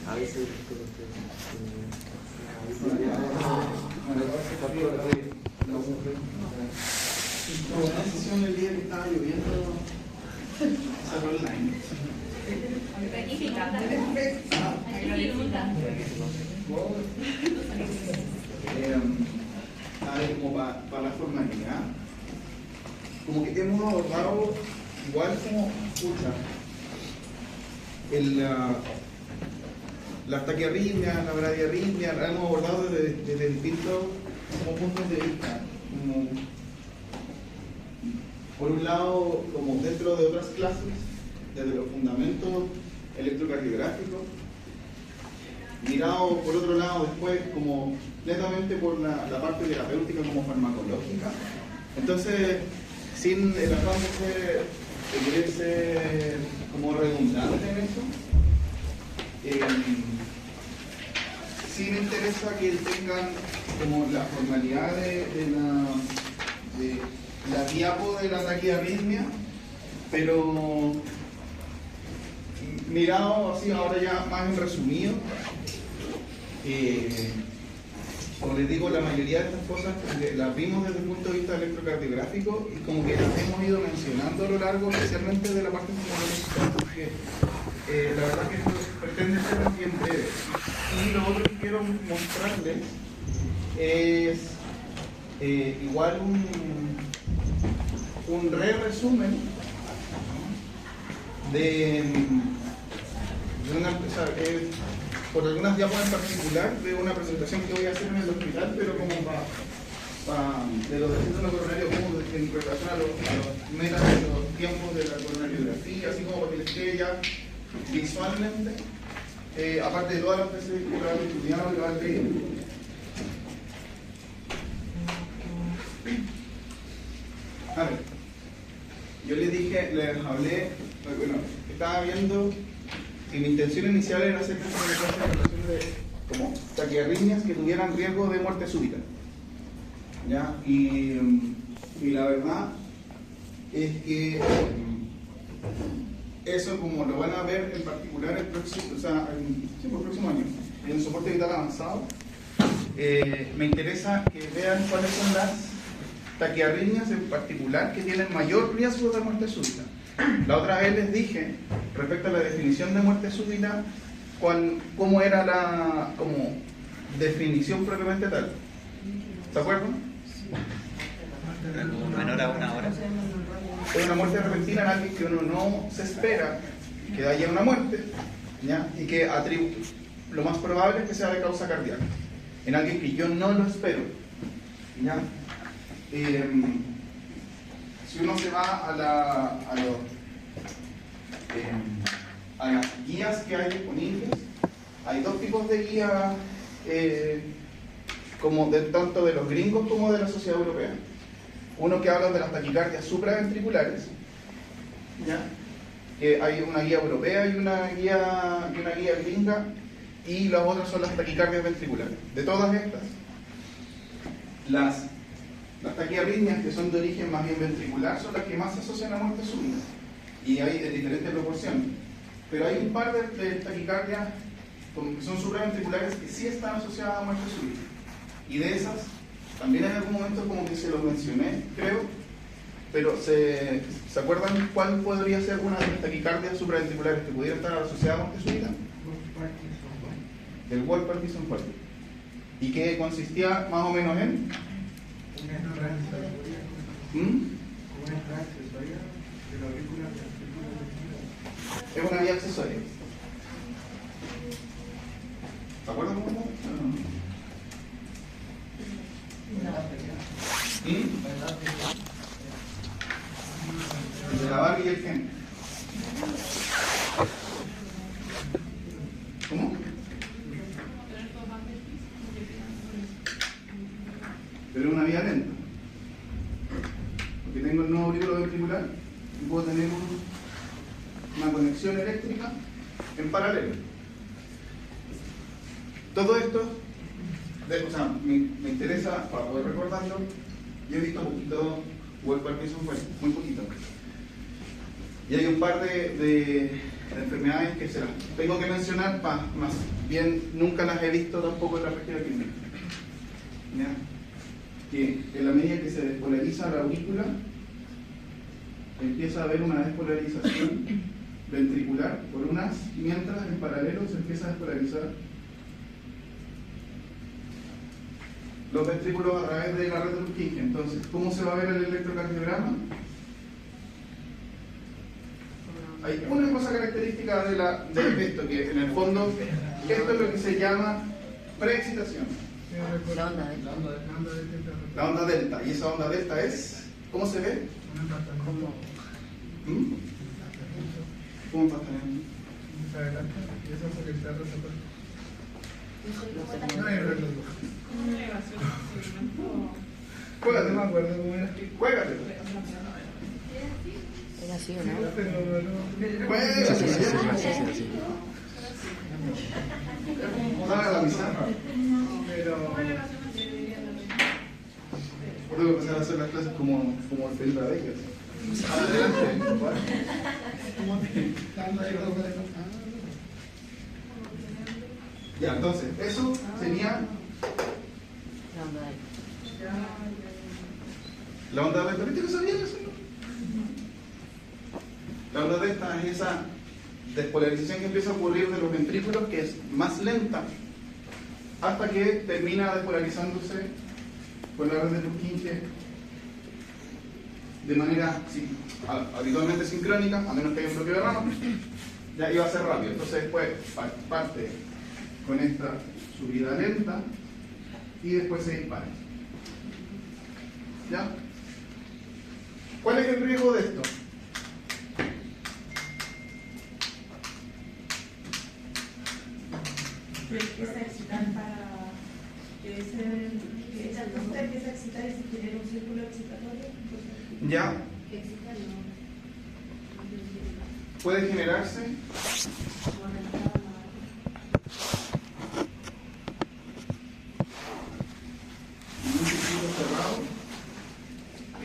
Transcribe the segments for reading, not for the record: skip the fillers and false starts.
A veces una sesión el día que estaba lloviendo salió online. Como para la formalidad, como que hemos abordado igual como la taquiarritmia, la bradiarritmia, la hemos abordado desde distintos puntos de vista. Por un lado, como dentro de otras clases, desde los fundamentos electrocardiográficos, mirado por otro lado después como netamente por la parte terapéutica como farmacológica. Entonces, sin el afán de querer ser como redundante en eso, sí me interesa que tengan como la formalidad de la diapo de la taquiarritmia, pero mirado así ahora ya más en resumido. Como les digo, la mayoría de estas cosas las vimos desde el punto de vista electrocardiográfico y como que las hemos ido mencionando a lo largo, especialmente de la parte farmacológica, porque la verdad que esto pretende ser bien breve. Y lo otro que quiero mostrarles es igual un resumen de una empresa, por algunas diapositivas en particular de una presentación que voy a hacer en el hospital, pero como de los descensos coronarios en relación a los metas de los tiempos de la coronariografía, así como para que les quede ya visualmente, aparte de todas las veces que lo han estudiado y lo han leído. A ver, yo les dije, les hablé, bueno, estaba viendo y mi intención inicial era hacer una presentación de como taquiarritmias que tuvieran riesgo de muerte súbita. ¿Ya? Y la verdad es que eso, como lo van a ver en particular el próximo, el próximo año, en el soporte vital avanzado, me interesa que vean cuáles son las taquiarritmias en particular que tienen mayor riesgo de muerte súbita. La otra vez les dije, respecto a la definición de muerte súbita, cómo era la como definición propiamente tal. ¿Se acuerdan? menor a una hora. Es una muerte repentina en alguien que uno no se espera que haya una muerte, ¿ya? Y que lo más probable es que sea de causa cardíaca. En alguien que yo no lo espero, ¿ya? Si uno se va a las guías que hay disponibles, hay dos tipos de guías, tanto de los gringos como de la Sociedad Europea. Uno que habla de las taquicardias supraventriculares, ¿ya? Hay una guía europea y una guía gringa, y las otras son las taquicardias ventriculares. De todas estas, las taquiarritmias que son de origen más bien ventricular son las que más se asocian a muerte súbita, y hay de diferentes proporciones, pero hay un par de taquicardias que son supraventriculares que sí están asociadas a muerte súbita, y de esas también en algún momento como que se los mencioné, creo, pero ¿se acuerdan cuál podría ser una de las taquicardias supraventriculares que pudiera estar asociada a muerte súbita? El Wolff-Parkinson White. ¿Y qué consistía más o menos en? Es una vía accesoria. ¿Se acuerdan cómo? De la Barbie y el Ken. ¿Cómo? Pero es una vía lenta, porque tengo el nuevo aurículo ventricular y puedo tener una conexión eléctrica en paralelo. Todo esto, me interesa para poder recordarlo. Yo he visto un poquito Wolff-Parkinson White, muy poquito. Y hay un par de enfermedades que se las tengo que mencionar, más bien nunca las he visto tampoco en la práctica clínica. ¿Ya? Que en la medida que se despolariza la aurícula, empieza a haber una despolarización ventricular por unas, mientras en paralelo se empieza a despolarizar los ventrículos a través de la red de Purkinje. Entonces, ¿cómo se va a ver el electrocardiograma? Hay una cosa característica de esto, que en el fondo esto es lo que se llama preexcitación. La onda delta. Y esa onda delta es, ¿cómo se ve? ¿Cómo empastelamiento? Juégate, no me acuerdo cómo era. Juégate. ¿Era así o no? Juégate. Sí. Dale a la pizarra. Tengo que empezar a hacer las clases como el Felipe Abellas. Adelante. Ya, entonces, eso sería la onda delta. ¿Viste que sabían eso? La onda delta es esa despolarización que empieza a ocurrir de los ventrículos, que es más lenta, hasta que termina despolarizándose con la red de Purkinje de manera habitualmente sincrónica, a menos que haya un bloqueo de rama, ya iba a ser rápido. Entonces después parte con esta subida lenta y después se dispara. ¿Ya? ¿Cuál es el riesgo de esto? Que empieza a excitar para que esa cosa empieza a excitar y se genera un círculo excitatorio. ¿Ya? Puede generarse un círculo cerrado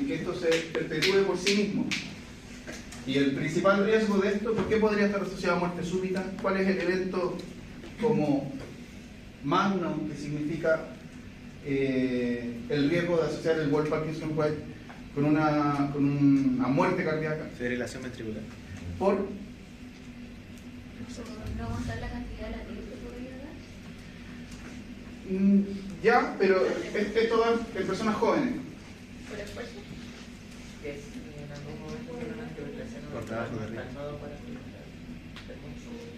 y que esto se perpetúe por sí mismo. Y el principal riesgo de esto, ¿por qué podría estar asociado a muerte súbita? ¿Cuál es el evento como magno que significa el riesgo de asociar el Wolff Parkinson White con una muerte cardíaca? Fibrilación ventricular. ¿Por? ¿No aguantar la cantidad de latidos que podría dar? Ya, pero esto da en personas jóvenes. ¿Por esfuerzo? Por trabajo de ritmo.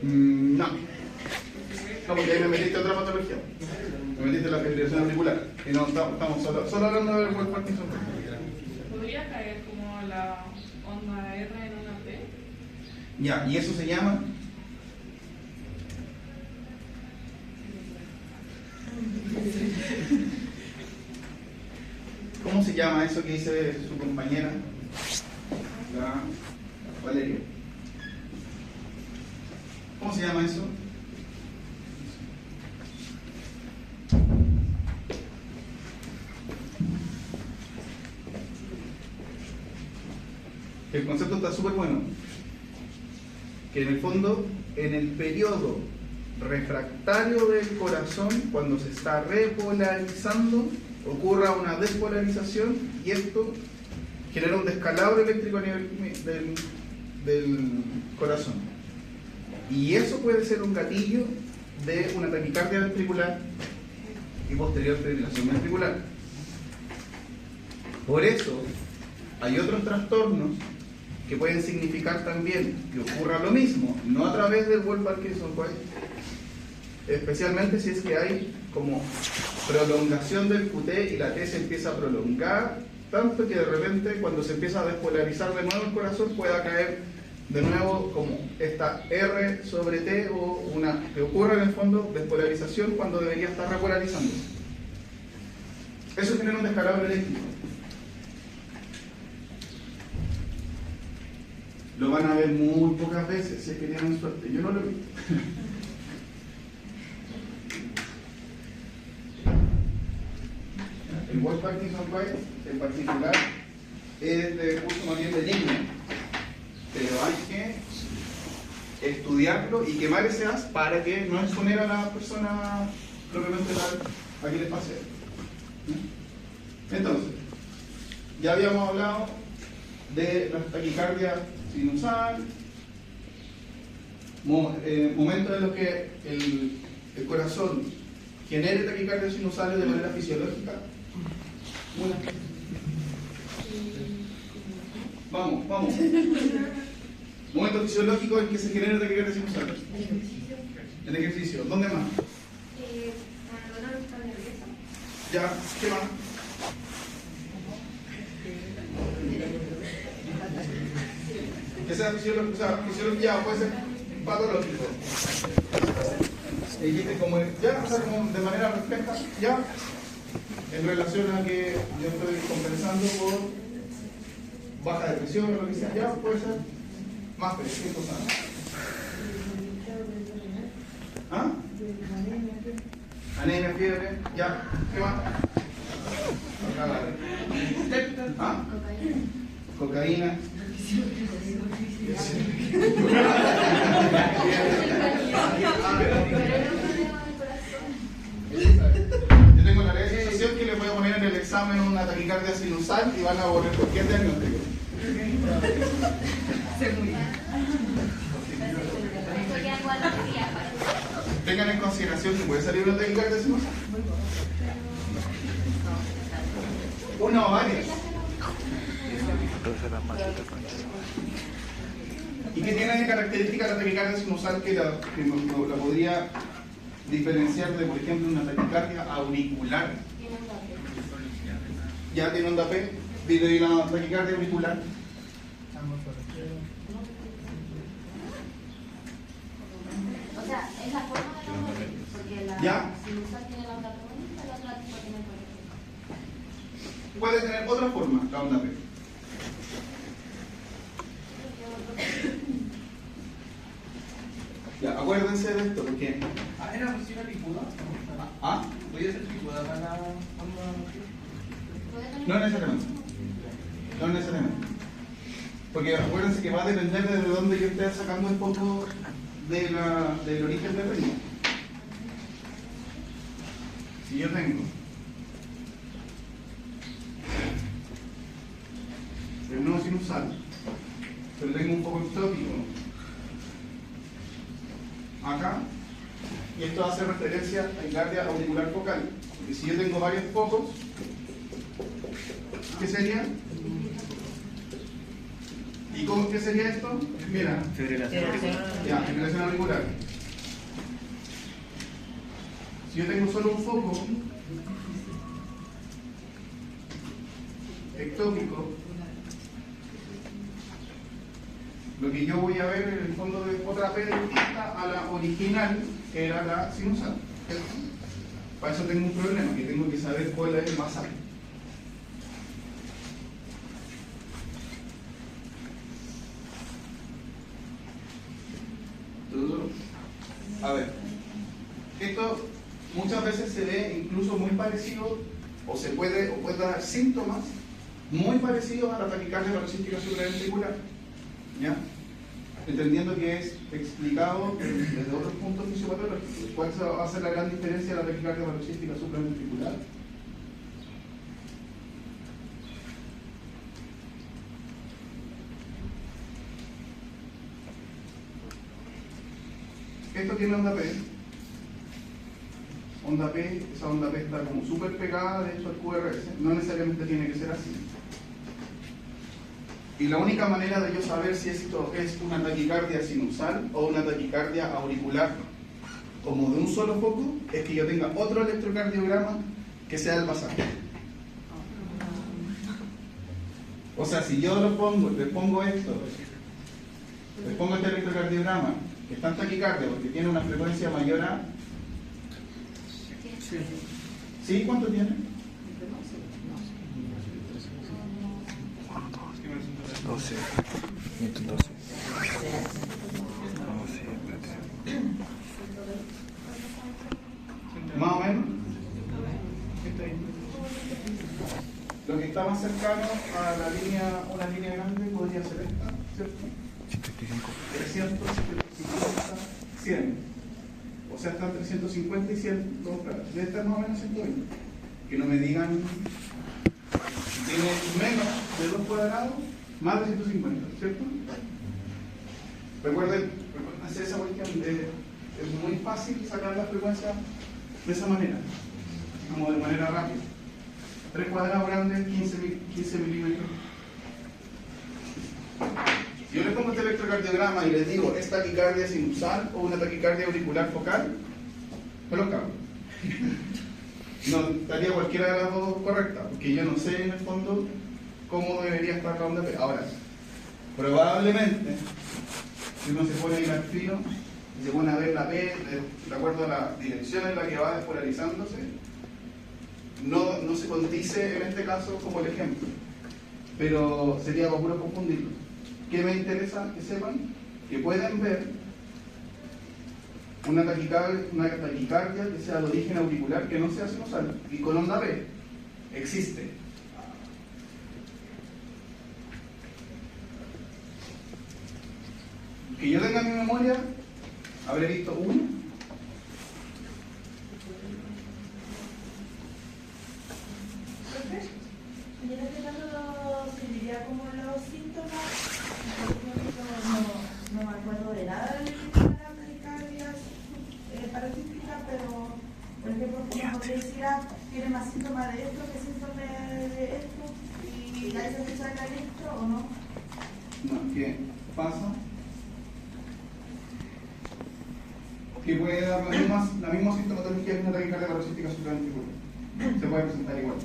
No. No, porque ahí me metiste otra patología. Me metiste la fibrilación auricular. Y no estamos solo hablando del Wolff Parkinson. ¿Podría caer como la onda R en una P? Ya, y eso se llama. ¿Cómo se llama eso que dice su compañera? La Valeria. ¿Cómo se llama eso? El concepto está súper bueno. Que en el fondo, en el periodo refractario del corazón, cuando se está repolarizando, ocurra una despolarización y esto genera un descalabro eléctrico a nivel del corazón. Y eso puede ser un gatillo de una taquicardia ventricular y posterior fibrilación ventricular. Por eso hay otros trastornos que pueden significar también que ocurra lo mismo, no a través del Wolff Parkinson White, especialmente si es que hay como prolongación del QT y la T se empieza a prolongar, tanto que de repente cuando se empieza a despolarizar de nuevo el corazón pueda caer de nuevo como esta R sobre T o una que ocurre en el fondo despolarización cuando debería estar repolarizándose. Eso genera un descalabro eléctrico. Lo van a ver muy pocas veces, si es que tienen suerte. Yo no lo vi. El Wolff Parkinson White, en particular, es de curso más bien benigno. pero hay que estudiarlo y quemar ese as para que no exponer a la persona propiamente tal a que le pase. Entonces, ya habíamos hablado de la taquicardia sinusal, momentos en los que el corazón genere taquicardia sinusales de manera fisiológica. Vamos. Momento fisiológico en que se genera taquicardia sinusal. El ejercicio. ¿Dónde más? Cuando no está nervioso. Ya, ¿qué más? Que sea fisiológico, ya puede ser patológico. Como de manera refleja, ya, en relación a que yo estoy compensando por baja de presión o lo que sea, ya puede ser más presión, cosas. ¿Ah? Anemia, fiebre, ya, ¿qué más? ¿Ah? Cocaína. Yo tengo la leve sensación que les voy a poner en el examen una taquicardia sinusal y van a borrar cualquier diagnóstico. Tengan en consideración que puede salir una taquicardia sinusal. Una o varias. ¿Y qué tiene de característica la taquicardia sinusal que la podría diferenciar de, por ejemplo, una taquicardia auricular? Ya tiene onda P, y la taquicardia auricular. O sea, es la forma de la onda P, porque la ¿Ya? sinusal tiene la onda P bonita, la otra tipo tiene por Puede tener otra forma la onda P. Ya, acuérdense de esto, porque... ¿Era posible licuada? ¿Ah? ¿Podría ser licuada para la onda? No necesariamente. No necesariamente. Porque acuérdense que va a depender de dónde yo esté sacando el foco del origen del ritmo. Si yo tengo el nodo sinusal, pero tengo un foco ectópico acá, y esto hace referencia a taquicardia auricular focal. Porque si yo tengo varios focos, ¿qué sería? ¿Y cómo qué sería esto? Mira, ya, fibrilación auricular. Si yo tengo solo un foco ectópico, lo que yo voy a ver en el fondo de otra P distinta a la original, que era la sinusal. Para eso tengo un problema, que tengo que saber cuál es el más alto. A ver, esto muchas veces se ve incluso muy parecido, o puede dar síntomas muy parecidos a la taquicardia paroxística supraventricular, ¿ya? Entendiendo que es explicado desde otros puntos fisiopatológicos. ¿Cuál va a ser la gran diferencia de la taquicardia paroxística supraventricular? Esto tiene onda P. Onda P, esa onda P está como súper pegada, de hecho, al QRS. No necesariamente tiene que ser así. Y la única manera de yo saber si esto es una taquicardia sinusal o una taquicardia auricular, como de un solo foco, es que yo tenga otro electrocardiograma que sea el pasaje. O sea, si yo les pongo esto, les pongo este electrocardiograma, que está en taquicardia porque tiene una frecuencia mayor a... ¿Sí? ¿Cuánto tiene? 12. 112. Más o menos. Lo que está más cercano a la línea, una línea grande podría ser esta, ¿cierto? 125. 350, 100. O sea, están 350 y 100 compradas. Debe estar más o menos 120. Que no me digan si tiene menos de 2 cuadrados, más de 150, ¿cierto? Recuerden hacer esa cuestión. Es muy fácil sacar la frecuencia de esa manera, como de manera rápida. 3 cuadrados grandes, 15 milímetros. Si yo les pongo este electrocardiograma y les digo, ¿es taquicardia sinusal o una taquicardia auricular focal? Me lo cambio. No estaría cualquiera de las dos correctas, porque yo no sé en el fondo cómo debería estar la onda P. Ahora, probablemente, si uno se pone a hilar fino y se pone a ver la P de acuerdo a la dirección en la que va despolarizándose, no se condice en este caso como el ejemplo, pero sería para puro confundirlo. ¿Qué me interesa que sepan? Que pueden ver una taquicardia que sea de origen auricular, que no sea sinusal, y con onda P. Existe. Que yo tenga en mi memoria, habré visto uno. Yo en este caso serviría como los síntomas. No me acuerdo de nada de la taquicardia parasítica, pero por ejemplo, como decía, tiene más síntomas de esto que síntomas de esto, y a veces se saca esto o no. No, ¿qué pasa? Que puede dar la misma sintomatología que una taquicardia paroxística supraventricular. Se puede presentar igual.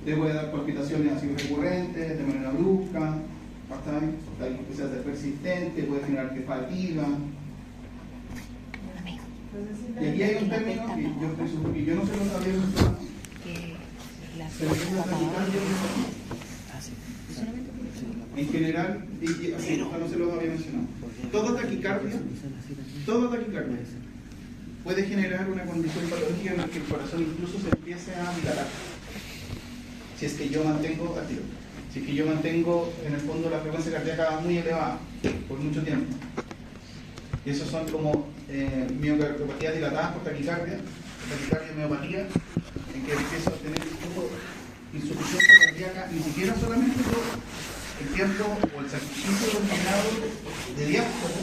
Le puede dar palpitaciones así recurrentes, de manera brusca, que sea persistente, puede generar fatiga. Y aquí hay un término que yo estoy seguro que yo no se lo sabía mencionar. Se le llama taquicardia en general, y así no se lo había mencionado. Toda taquicardia puede generar una condición patológica en la que el corazón incluso se empiece a dilatar. Si es que yo mantengo activo. Si es que yo mantengo en el fondo la frecuencia cardíaca muy elevada por mucho tiempo. Y esos son como miocardiopatía dilatadas por taquicardia miopatía, en que empiezo a tener insuficiencia cardíaca, ni siquiera solamente por el tiempo o el sacrificio combinado de diástole,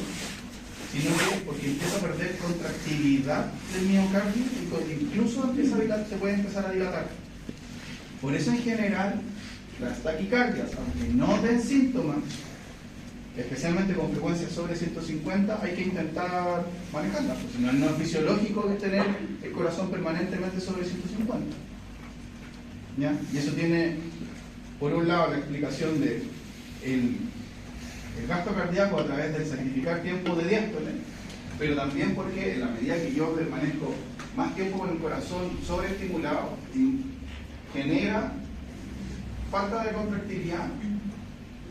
sino que porque empieza a perder contractilidad del miocardio y incluso se puede empezar a dilatar. Por eso en general las taquicardias, aunque no den síntomas, especialmente con frecuencias sobre 150, hay que intentar manejarlas, porque si no, no es fisiológico tener el corazón permanentemente sobre 150. ¿Ya? Y eso tiene, por un lado, la explicación de el gasto cardíaco a través del sacrificar tiempo de diástole, pero también porque en la medida que yo permanezco más tiempo con el corazón sobreestimulado, genera falta de contractilidad,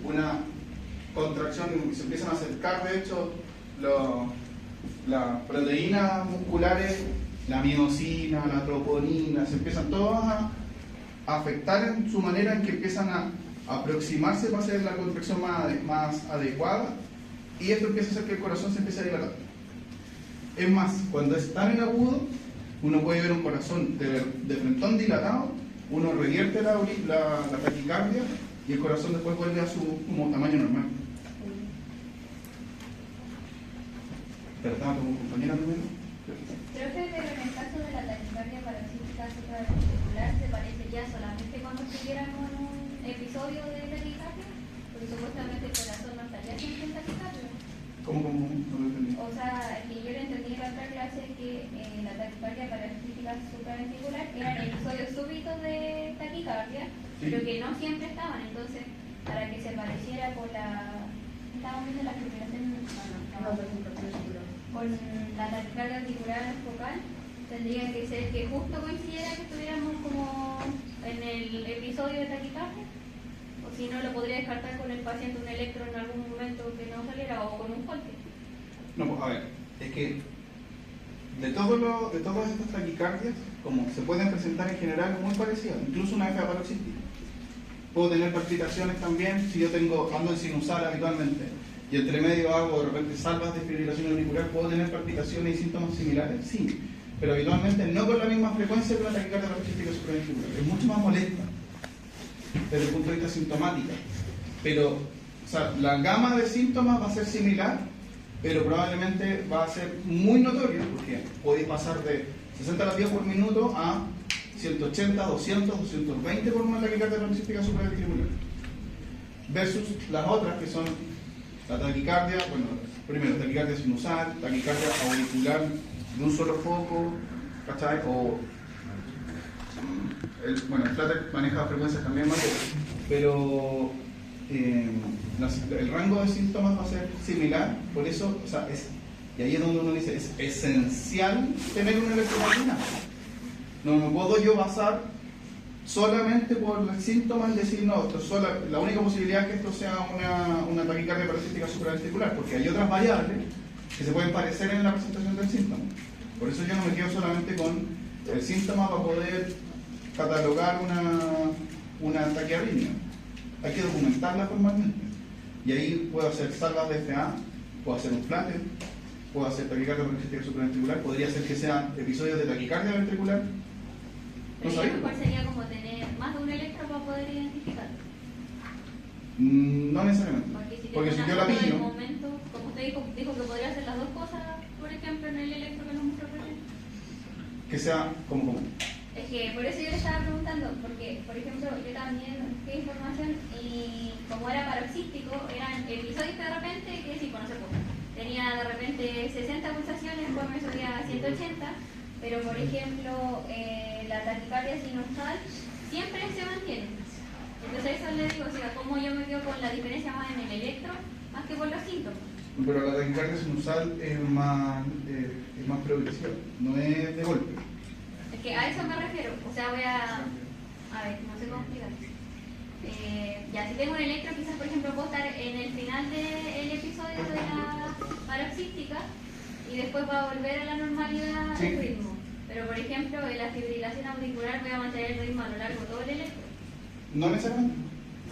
una contracción, se empiezan a acercar de hecho las proteínas musculares, la miosina, la troponina, se empiezan todas a afectar en su manera en que empiezan a aproximarse para hacer la contracción más adecuada, y esto empieza a hacer que el corazón se empiece a dilatar. Es más, cuando es tan en agudo, uno puede ver un corazón de frentón dilatado, uno revierte la taquicardia y el corazón después vuelve a su tamaño normal. Pero estaba como compañera primero. Creo que en el caso de la taquicardia paroxística supraventricular se parecería solamente cuando estuviéramos en un episodio de taquicardia, porque supuestamente el corazón no estaría siempre en taquicardia. ¿Cómo? No lo entendí. O sea, que yo le entendí en la otra clase que la taquicardia paroxística supraventricular eran episodios súbitos de taquicardia, Sí. pero que no siempre estaban. Entonces, para que se pareciera con la... Estábamos viendo la fibrilación con la taquicardia auricular focal, tendría que ser que justo coincidiera que estuviéramos como en el episodio de taquicardia. O si no, lo podría descartar con el paciente un electro en algún momento que no saliera, o con un Holter. No, pues a ver, es que de todas estas taquicardias, como se pueden presentar en general muy parecidas, incluso una FA paroxística. Puedo tener palpitaciones también si yo ando en sinusal habitualmente. y entre medio hago de repente salvas de fibrilación auricular, ¿puedo tener palpitaciones y síntomas similares? Sí, pero habitualmente no con la misma frecuencia que una taquicardia paroxística supraventricular. Es mucho más molesta desde el punto de vista sintomática, pero o sea, la gama de síntomas va a ser similar, pero probablemente va a ser muy notorio, porque podéis pasar de 60 latidos por minuto a 180, 200, 220 por una taquicardia paroxística supraventricular. Versus las otras que son la taquicardia, bueno, primero taquicardia sinusal, taquicardia auricular de un solo foco, ¿cachai? O el Flatter maneja frecuencias también mayores, pero el rango de síntomas va a ser similar, por eso, o sea, y ahí es donde uno dice, es esencial tener una electrocardiograma. No me puedo yo basar solamente por los síntomas decir, no, la única posibilidad es que esto sea una taquicardia paroxística supraventricular, porque hay otras variables que se pueden parecer en la presentación del síntoma. Por eso yo no me quedo solamente con el síntoma para poder catalogar una taquiarritmia. Hay que documentarla formalmente. Y ahí puedo hacer salvas de FA, puedo hacer un Flatter, puedo hacer taquicardia paroxística supraventricular, podría ser que sean episodios de taquicardia ventricular. ¿No Pero sabéis? mejor sería como tener más de un electro para poder identificarlo. No necesariamente. Porque si yo la pillo. pillo, Momento, como usted dijo que podría hacer las dos cosas, por ejemplo, en el electro que nos mostró primero. que sea como común. Es que por eso yo le estaba preguntando, porque, por ejemplo, yo también busqué información y como era paroxístico, eran episodios que de repente, que sí, pues no sé, tenía de repente 60 pulsaciones, después me subía a 180, pero por ejemplo, la taquicardia sinusal siempre se mantiene. Entonces eso le digo, o sea, como yo me quedo con la diferencia más en el electro, más que por los síntomas. Pero la taquicardia sinusal es más progresiva, no es de golpe. Es que a eso me refiero, o sea, voy a ver, no sé cómo explicar. Ya, si tengo un electro, quizás por ejemplo puedo estar en el final del episodio de la paroxística y después va a volver a la normalidad Sí. el ritmo. Pero por ejemplo, en la fibrilación auricular voy a mantener el ritmo a lo largo de todo el electro. No necesariamente.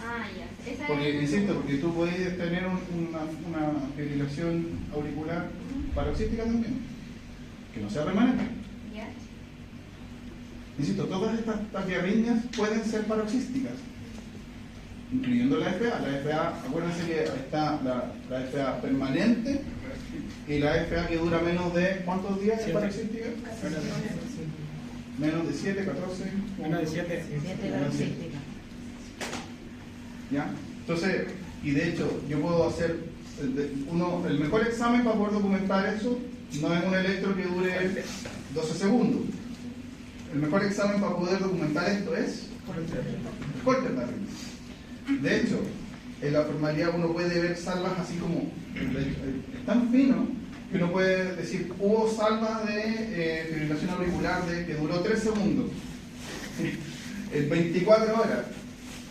Ah, ya. Esa Porque, es insisto, porque tú puedes tener una fibrilación auricular paroxística también, que no sea permanente. Ya. Insisto, todas estas taquiarritmias pueden ser paroxísticas, incluyendo la FA. La FA, acuérdense que está la FA permanente y la FA que dura menos de ¿cuántos días es paroxística? Menos de 7, 14. Menos de 7. ¿Ya? Entonces, y de hecho, yo puedo hacer el mejor examen para poder documentar eso no es un electro que dure 12 segundos. El mejor examen para poder documentar esto es Holter también. De hecho, en la formalidad uno puede ver salvas así como es tan fino que uno puede decir hubo salvas de fibrilación auricular que duró 3 segundos en 24 horas.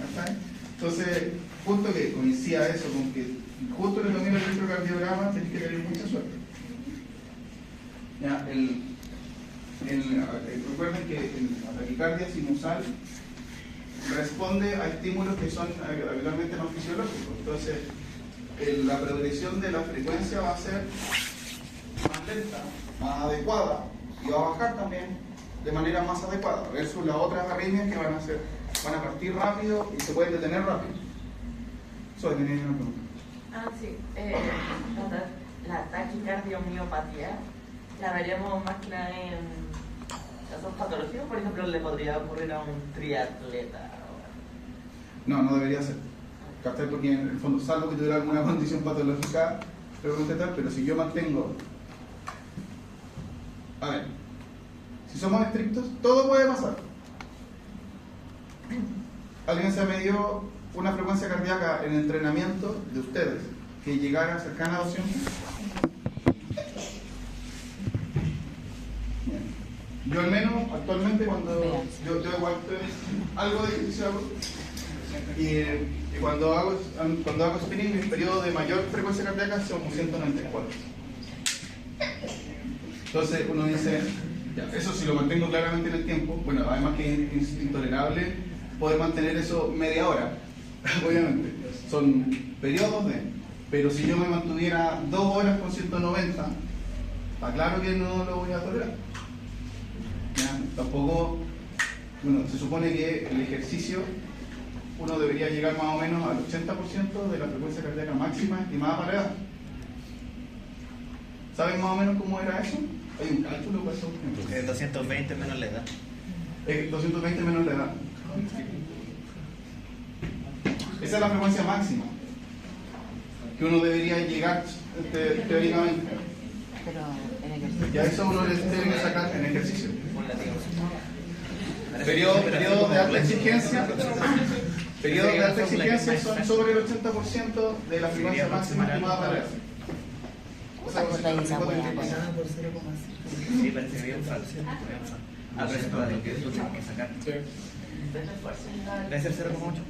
¿Está? Entonces, justo que coincida eso con que justo en el dominio del electrocardiograma tenés que tener mucha suerte. Ya, recuerden que la taquicardia sinusal responde a estímulos que son habitualmente no fisiológicos. Entonces, la progresión de la frecuencia va a ser más lenta, más adecuada, y va a bajar también de manera más adecuada, versus las otras arritmias que van a partir rápido y se pueden detener rápido. Soy, tenía una pregunta. Sí. La taquicardiomyopatía la veremos más clara en casos patológicos. Por ejemplo, le podría ocurrir a un triatleta. No debería ser. ¿Cachai? Porque en el fondo, salvo que tuviera alguna condición patológica, pero si yo mantengo. A ver, si somos estrictos, todo puede pasar. Alguien se me dio una frecuencia cardíaca en entrenamiento de ustedes que llegara cercana a 200. Bien. Yo al menos actualmente cuando yo igual algo de ejercicio hago, y cuando hago spinning mi periodo de mayor frecuencia cardíaca son como 194. Entonces uno dice, ya, eso si lo mantengo claramente en el tiempo, bueno, además que es intolerable poder mantener eso media hora, obviamente. Son periodos de... Pero si yo me mantuviera 2 horas con 190, está claro que no lo voy a tolerar. ¿Ya? Tampoco, bueno, se supone que el ejercicio uno debería llegar más o menos al 80% de la frecuencia cardíaca máxima estimada para la edad. ¿Saben más o menos cómo era eso? Hay un cálculo para eso. 220 menos la edad. 220 menos la edad. Esa es la frecuencia máxima que uno debería llegar teóricamente. Pero en ejercicio. Y a eso uno le tiene que sacar en ejercicio. Un latido. Periodo de alta exigencia. Periodos de alta exigencia son sobre el 80% de la frecuencia máxima estimada para eso. O sea, Pasada por 0,5. Sí, parece bien falso. Ah, pero eso es lo que tú tienes que sacar. Debe ser 0,8.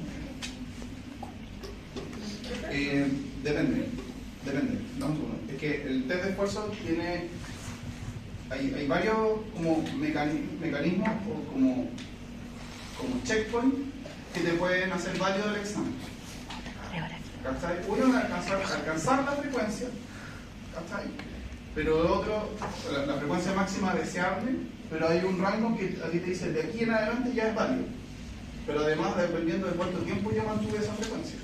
Depende. Vamos a ver. Es que el test de esfuerzo tiene. Hay varios como mecanismos o como checkpoint que te pueden hacer válido el examen. ¿Cachai? Uno es alcanzar la frecuencia, ¿cachai? Pero otro, la frecuencia máxima deseable, pero hay un rango que a ti te dice de aquí en adelante ya es válido. Pero además, dependiendo de cuánto tiempo yo mantuve esa frecuencia.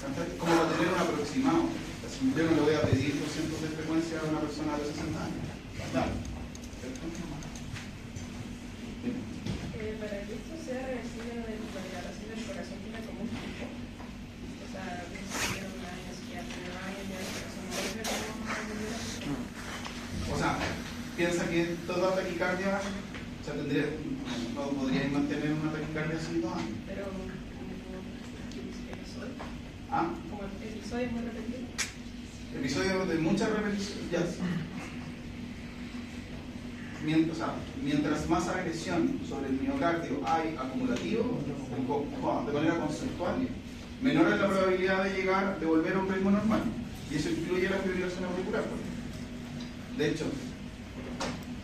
¿Cachai? Como para tener un aproximado. Yo no le voy a pedir 200 de frecuencia a una persona de 60 años. Claro. Para que esto sea reversible, la dilatación del corazón tiene como un pico. O sea, tiene un año, si ya tiene un año, ya el corazón no vuelve como. O sea, piensa que toda taquicardia, o sea, no podríais mantener una taquicardia así 2 años. Pero como episodio. ¿Ah? Como episodio muy repetido. Episodio de muchas repeticiones. Ya. Mientras más agresión sobre el miocardio hay acumulativo, de manera conceptual, menor es la probabilidad de volver a un ritmo normal. Y eso incluye la fibrilación auricular. De hecho,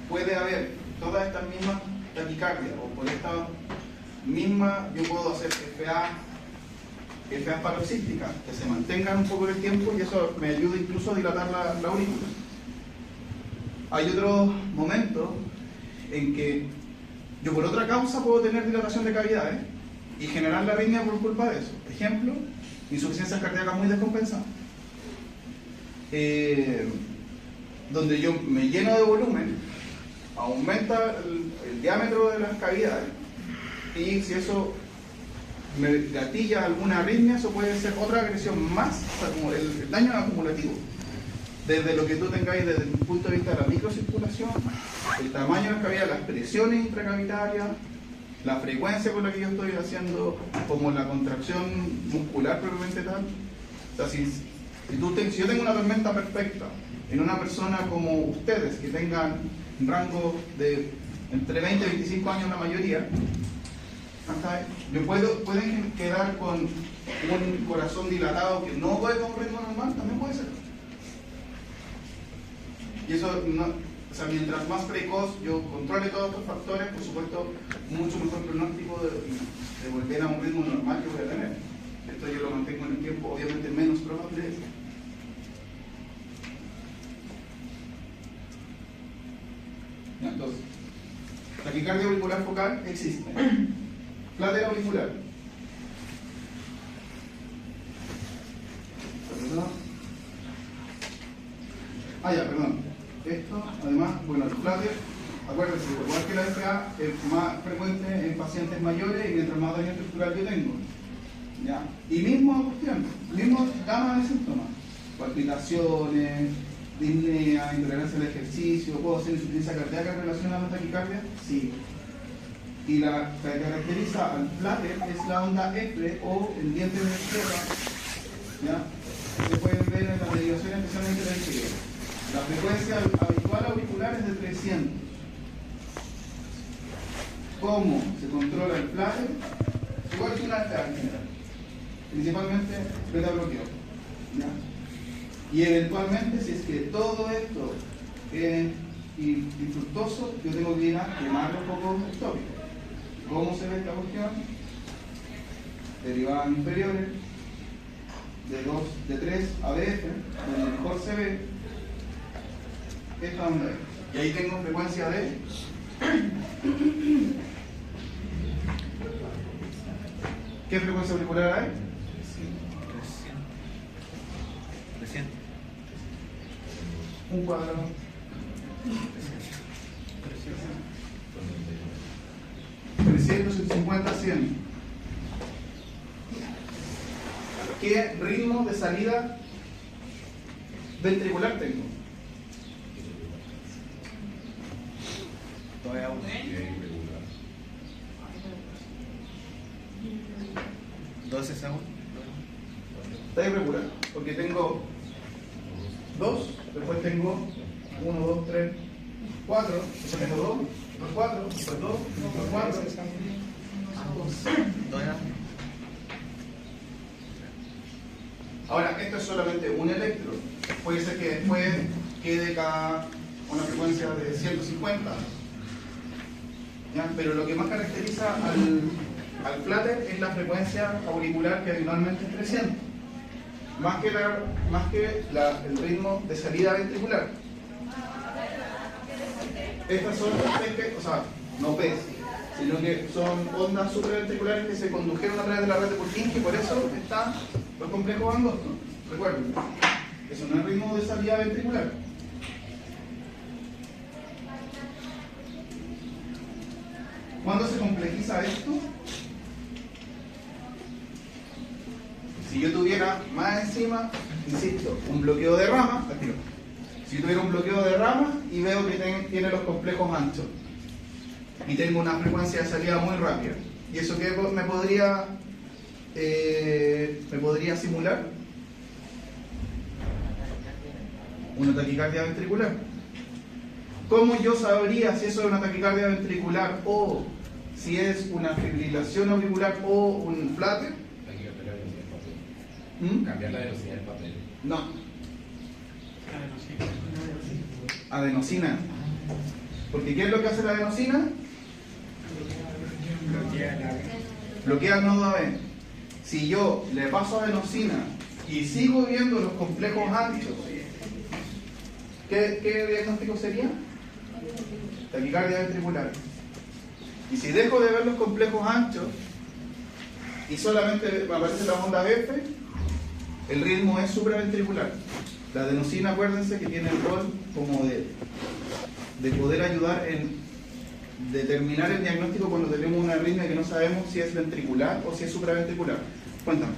puede haber todas estas mismas taquicardias, o por esta misma, yo puedo hacer FAs paroxísticas, que se mantengan un poco en el tiempo, y eso me ayuda incluso a dilatar la aurícula. Hay otros momentos en que yo por otra causa puedo tener dilatación de cavidades y generar la arritmia por culpa de eso. Ejemplo, insuficiencias cardíacas muy descompensadas. Donde yo me lleno de volumen, aumenta el diámetro de las cavidades, y si eso me gatilla alguna arritmia, eso puede ser otra agresión más, o sea, como el daño acumulativo. Desde lo que tú tengáis desde el punto de vista de la microcirculación, el tamaño de las cavidades, las presiones intracavitarias, la frecuencia con la que yo estoy haciendo, como la contracción muscular propiamente tal. O sea, si yo tengo una tormenta perfecta en una persona como ustedes, que tengan un rango de entre 20 y 25 años la mayoría, pueden quedar con un corazón dilatado que no puede con un ritmo normal, también puede ser. Y eso, mientras más precoz yo controle todos estos factores, por supuesto, mucho mejor pronóstico de volver a un ritmo normal que voy a tener. Esto yo lo mantengo en el tiempo, obviamente menos probable. Entonces, taquicardia auricular focal existe. Flater auricular. Perdón. Esto, además, bueno, el flater, acuérdense, igual que la FA, es más frecuente en pacientes mayores y mientras más daño estructural yo tengo. ¿Ya? Y misma cuestión, mismo gama de síntomas. Palpitaciones, disnea, intolerancia al ejercicio, ¿puedo hacer insuficiencia cardíaca en relación a la taquicardia? Sí. Y la que caracteriza al flater es la onda F o el diente de izquierda. ¿Ya? Se pueden ver en la derivación especialmente la inferior. La frecuencia habitual auricular es de 300. ¿Cómo se controla el flater? Igual que una FA en general. Principalmente beta bloqueo. ¿Ya? Y eventualmente, si es que todo esto es infructuoso, yo tengo que ir a quemar los focos ectópicos. ¿Cómo se ve esta cuestión? Derivadas inferiores, de 3 ABF, donde mejor se ve esta onda. Y ahí tengo frecuencia de ¿qué frecuencia auricular hay? 300. Un cuadrado. 300, 150, 100. ¿Qué ritmo de salida ventricular tengo? Todavía uno. 12 segundos. Está irregular, porque tengo 2, después tengo 1, 2, 3, 4, después tengo 2, después 4, después 2, después 4. Todavía. Ahora, esto es solamente un electro. Puede ser que después quede cada una frecuencia de 150. ¿Ya? Pero lo que más caracteriza al flatter es la frecuencia auricular, que habitualmente es 300. Más que el ritmo de salida ventricular. Estas son especies, o sea, no P's, sino que son ondas supraventriculares que se condujeron a través de la red de Purkinje, y por eso están los complejos angostos. Recuerden, eso no es ritmo de salida ventricular. ¿Cuándo se complejiza esto? Si yo tuviera más encima, insisto, un bloqueo de ramas, si yo tuviera un bloqueo de ramas y veo que tiene los complejos anchos y tengo una frecuencia de salida muy rápida, ¿y eso qué me podría simular? Una taquicardia ventricular. ¿Cómo yo sabría si eso es una taquicardia ventricular o si es una fibrilación auricular o un flatter? Cambiar la velocidad del papel. No. Adenosina. Porque ¿qué es lo que hace la adenosina? Bloquea el nodo AB. Si yo le paso adenosina y sigo viendo los complejos anchos, ¿qué diagnóstico sería? Taquicardia ventricular. Y si dejo de ver los complejos anchos y solamente me aparecen las ondas F, el ritmo es supraventricular. La adenosina, acuérdense que tiene el rol como de poder ayudar en determinar el diagnóstico cuando tenemos una arritmia que no sabemos si es ventricular o si es supraventricular. Cuéntame.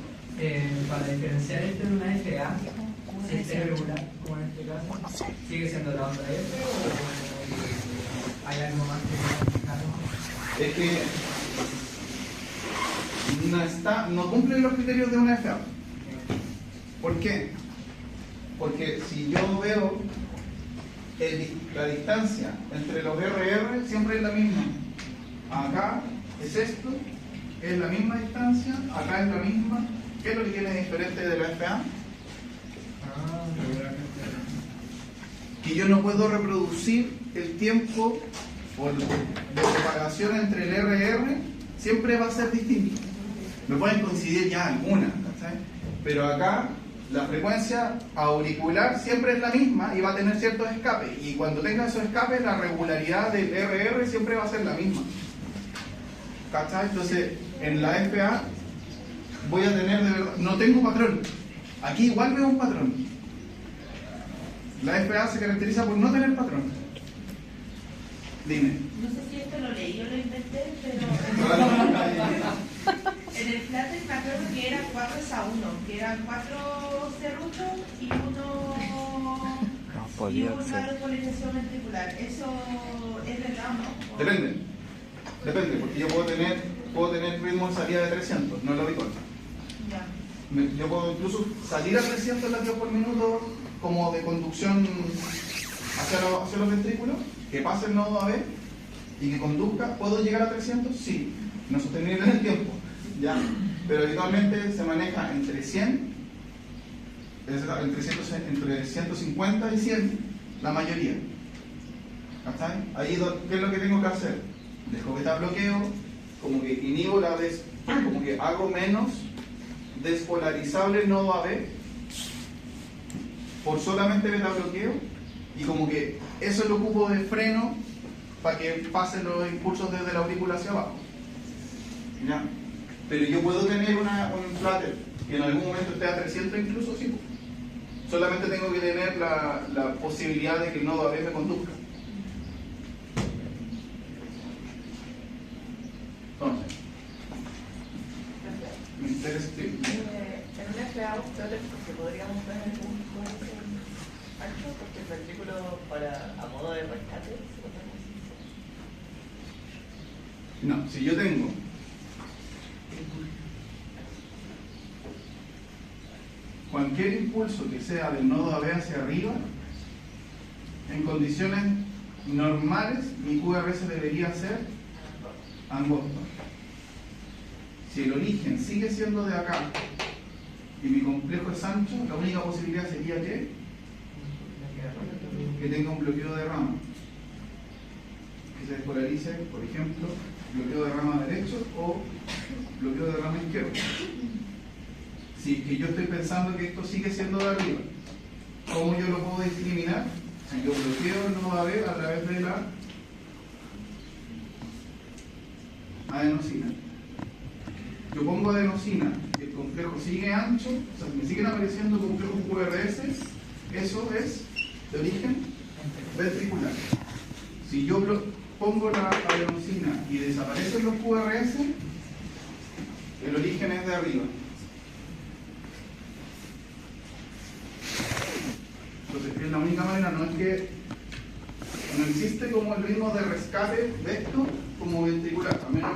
Para diferenciar esto de una FA, si es irregular, como en este caso, ¿sigue siendo la onda F o hay algo más que Es que no cumple los criterios de una FA. ¿Por qué? Porque si yo veo la distancia entre los RR siempre es la misma. Acá es esto, es la misma distancia, acá es la misma. ¿Qué es lo que tiene diferente de la FA? Que yo no puedo reproducir el tiempo de propagación entre el RR, siempre va a ser distinto. Me pueden coincidir ya algunas, ¿sabes? Pero acá la frecuencia auricular siempre es la misma y va a tener ciertos escapes. Y cuando tenga esos escapes, la regularidad del RR siempre va a ser la misma. ¿Cachai? Entonces, en la FA voy a tener de verdad, no tengo patrón. Aquí igual veo un patrón. La FA se caracteriza por no tener patrón. Dime. No sé si esto lo leí, yo lo inventé, pero en el flatter me acuerdo que era 4:1, que eran 4 serruchos y una repolarización ventricular. ¿Eso es verdad o no? Depende, porque yo puedo tener ritmo de salida de 300, no lo habitual. Yo puedo incluso salir a 300 latidos por minuto como de conducción hacia los ventrículos, que pase el nodo AB y que conduzca. ¿Puedo llegar a 300? Sí, no sostenible en el tiempo, ¿ya? Pero habitualmente se maneja entre 100, entre 150 y 100, la mayoría. ¿Está bien? Ahí, ¿qué es lo que tengo que hacer? Dejo que está bloqueo, como que inhibo como que hago menos despolarizable nodo AB por solamente beta bloqueo, y como que eso lo ocupo de freno para que pasen los impulsos desde la aurícula hacia abajo. ¿Ya? Pero yo puedo tener un flatter que en algún momento esté a 300 incluso, sí. Solamente tengo que tener la posibilidad de que el nodo AB me conduzca. Entonces, me interesa, sí. En un FA que podríamos tener un ancho, porque el ventrículo a modo de rescate se lo tenemos. No, si yo tengo cualquier impulso que sea del nodo AB hacia arriba, en condiciones normales mi QRS debería ser angosto. Si el origen sigue siendo de acá y mi complejo es ancho, la única posibilidad sería que tenga un bloqueo de rama, que se despolarice, por ejemplo, bloqueo de rama derecho o bloqueo de rama izquierdo. Si que yo estoy pensando que esto sigue siendo de arriba, ¿cómo yo lo puedo discriminar? Si yo bloqueo el nodo AB a través de la adenosina. Yo pongo adenosina y el complejo sigue ancho, o sea, me siguen apareciendo complejos QRS, eso es de origen ventricular. Si yo pongo la adenosina y desaparecen los QRS, el origen es de arriba. Entonces, es la única manera, no es que no existe como el ritmo de rescate de esto como ventricular, a menos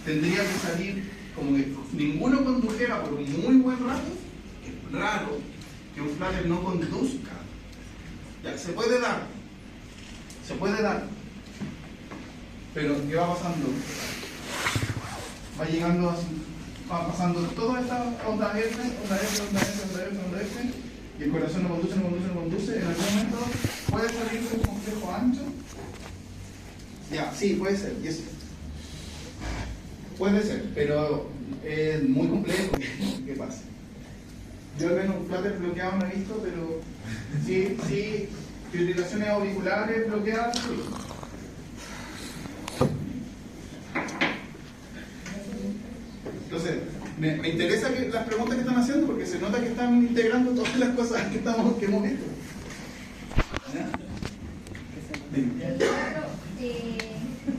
tendría que salir como que ninguno condujera por un muy buen rato. Es raro que un flatter no conduzca. Ya, se puede dar, pero ¿qué va pasando? Va llegando así, va pasando todas estas ondas F, onda F, y el corazón no conduce, en algún momento puede salir un complejo ancho. Ya, sí, puede ser, y eso. Puede ser, pero es muy complejo que pase. Yo al menos un flatter bloqueado no he visto, pero sí, fibrilaciones auriculares bloqueadas, sí. Entonces, me interesa las preguntas que están haciendo porque se nota que están integrando todas las cosas que hemos visto. ¿Ya?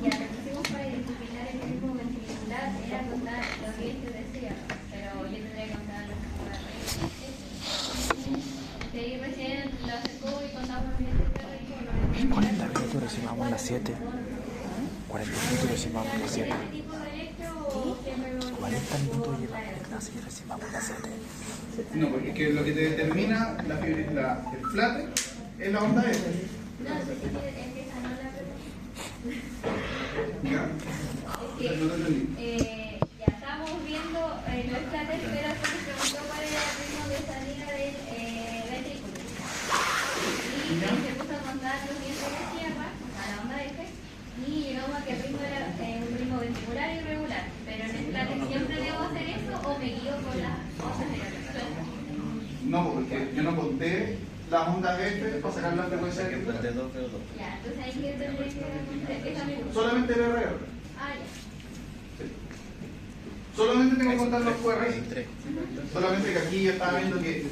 Ya, lo que hicimos para identificar el ritmo ventricular era contar lo que te decía, pero yo tendría que contar las cosas. Sí, recién lo acercó y contamos bien el ritmo. 40 minutos recién vamos a las 7. 40 minutos recién vamos a las 7. 40 minutos lleva la clase y recién vamos a las 7. No, porque es que lo que te determina el flatter es la onda F. No, es que esa no la ¿Ya? es que, no te entendí. ya estábamos viendo los flatters, pero se nos preguntó cuál era el ritmo de salida del ventrículo. Y se puso a contar los vientos de tierra, a la onda F, y llegamos a que el ritmo era un ritmo ventricular irregular. Pero en el flatter siempre debo hacer eso o me guío con las cosas de la persona. No, porque yo no conté las ondas F para sacar la frecuencia que De 2 de 2. Ya, entonces ahí que tendría que esa misma. solamente el RR. Ah, ya. Sí. Solamente tengo que contar los QRS. Solamente que aquí yo estaba viendo que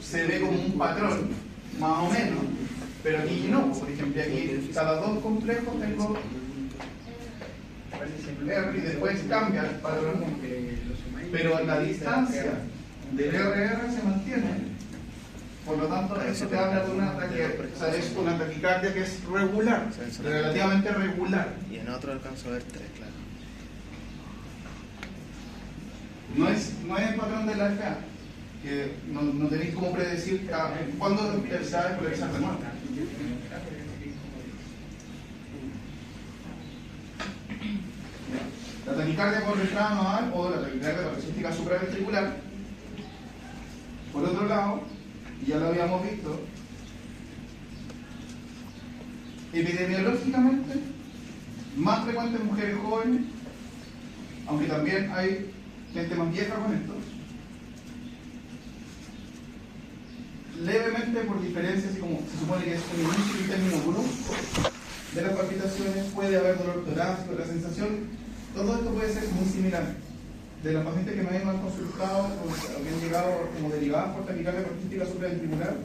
se ve como un patrón, más o menos, pero aquí no. Por ejemplo, aquí cada dos complejos tengo R y después cambia el patrón, pero la distancia del RR se mantiene. Por lo tanto, eso te habla de una es una taquicardia que es regular, relativamente regular. Y en otro alcanzo a ver 3, claro. No es el patrón de la FA, que no tenéis cómo predecir cuándo se va a despolarizar de nuevo. La taquicardia por entrada nodal o la taquicardia parasística supraventricular, por otro lado, y ya lo habíamos visto, epidemiológicamente más frecuente en mujeres jóvenes, aunque también hay gente más vieja con esto. Levemente por diferencias, como se supone que es un inicio y término brusco de las palpitaciones, puede haber dolor torácico, la sensación, todo esto puede ser muy similar. De las pacientes que me han consultado o que han llegado como derivadas por taquicardia paroxística supraventricular,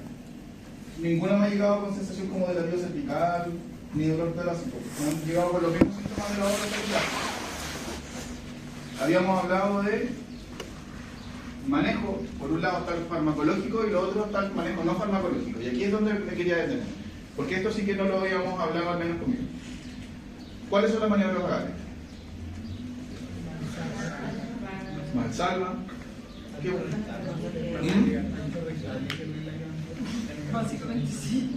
ninguna me ha llegado con sensación como de latido cervical ni dolor torácico. Me han llegado con los mismos síntomas de la otra taquicardia. Habíamos hablado de manejo, por un lado está el farmacológico y lo otro está el manejo no farmacológico. Y aquí es donde me quería detener, porque esto sí que no lo habíamos hablado, al menos conmigo. ¿Cuáles son las maniobras vagales? Valsalva. ¿Qué bueno? Básicamente sí.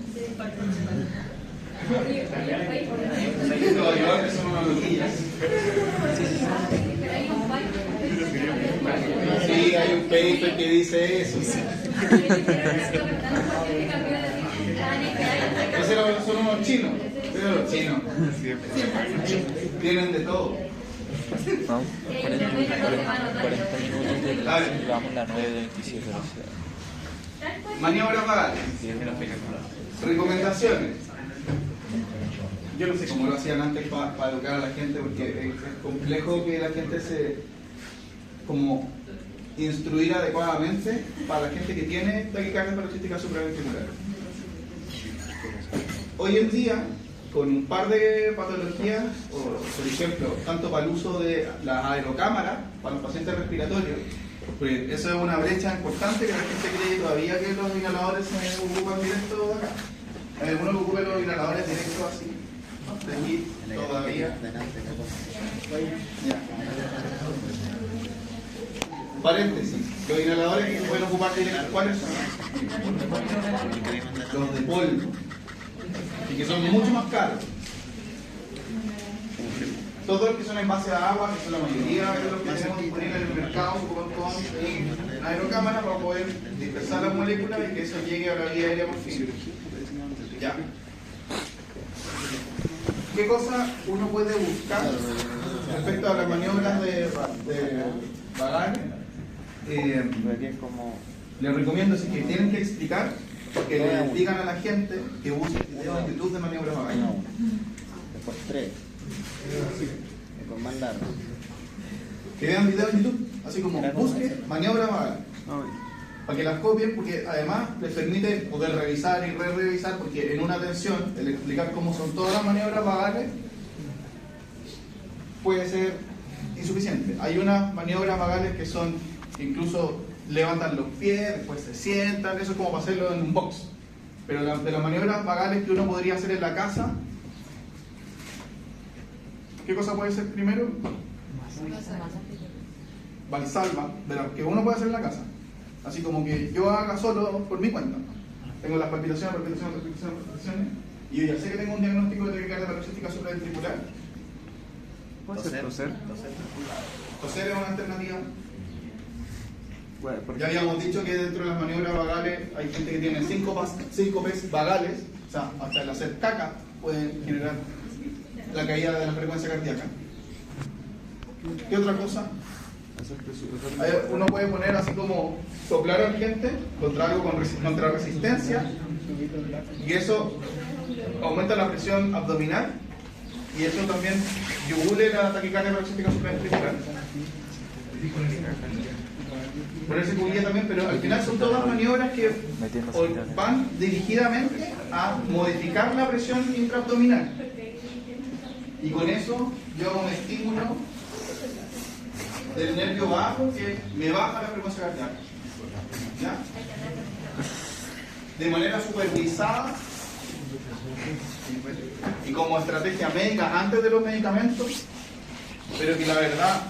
No, yo que son unas loquillas. Sí, hay un paper que dice eso. Esos son unos chinos. Pero los chinos tienen de todo. No, 40 minutos de A ver. vamos a la 9:27. Maniobras vagales. Recomendaciones. Yo no sé cómo lo hacían antes para educar a la gente, porque es complejo que la gente se como instruir adecuadamente para la gente que tiene taquicardia paroxística supraventricular. Hoy en día, con un par de patologías, o por ejemplo, tanto para el uso de las aerocámaras para los pacientes respiratorios, pues eso es una brecha importante que la gente cree todavía que los inhaladores se ocupan directo de acá. Algunos ocupan los inhaladores directos así, de aquí todavía. Ya. Paréntesis, los inhaladores que se pueden ocupar directo, ¿cuáles son? Los de polvo, y que son mucho más caros. Todos los que son en base a agua, que son la mayoría de los que tenemos disponibles en el mercado, se ocupan con aerocámara para poder dispersar las moléculas y que eso llegue a la vía aérea por fin. Ya. ¿Qué cosa uno puede buscar respecto a las maniobras de vagales? Les recomiendo si que tienen que explicar, que le digan a la gente que use videos en YouTube de maniobras vagales. Después 3. Después más largo. Que vean videos en YouTube, así como busque maniobras vagales. Para que las copien, porque además les permite poder revisar y re-revisar, porque en una atención, el explicar cómo son todas las maniobras vagales puede ser insuficiente. Hay unas maniobras vagales que son, incluso levantan los pies, después se sientan, eso es como para hacerlo en un box. Pero de las maniobras vagales que uno podría hacer en la casa, ¿qué cosa puede ser primero? Valsalva, de las que uno puede hacer en la casa. Así como que yo haga solo por mi cuenta. Tengo las palpitaciones, y yo ya sé que tengo un diagnóstico de taquicardia paroxística supraventricular. Toser. Toser es una alternativa. Ya habíamos dicho que dentro de las maniobras vagales hay gente que tiene síncopes vagales, o sea, hasta el hacer caca pueden generar la caída de la frecuencia cardíaca. ¿Qué otra cosa? Uno puede poner así como soplar al gente contra algo contra resistencia, y eso aumenta la presión abdominal y eso también yugule la taquicardia paroxística supraventricular. Ponerse cubillas también, pero al final son todas maniobras que van dirigidamente a modificar la presión intraabdominal, y con eso yo hago un estímulo del nervio bajo que me baja la frecuencia cardíaca. ¿Ya? De manera supervisada y como estrategia médica antes de los medicamentos, pero que la verdad,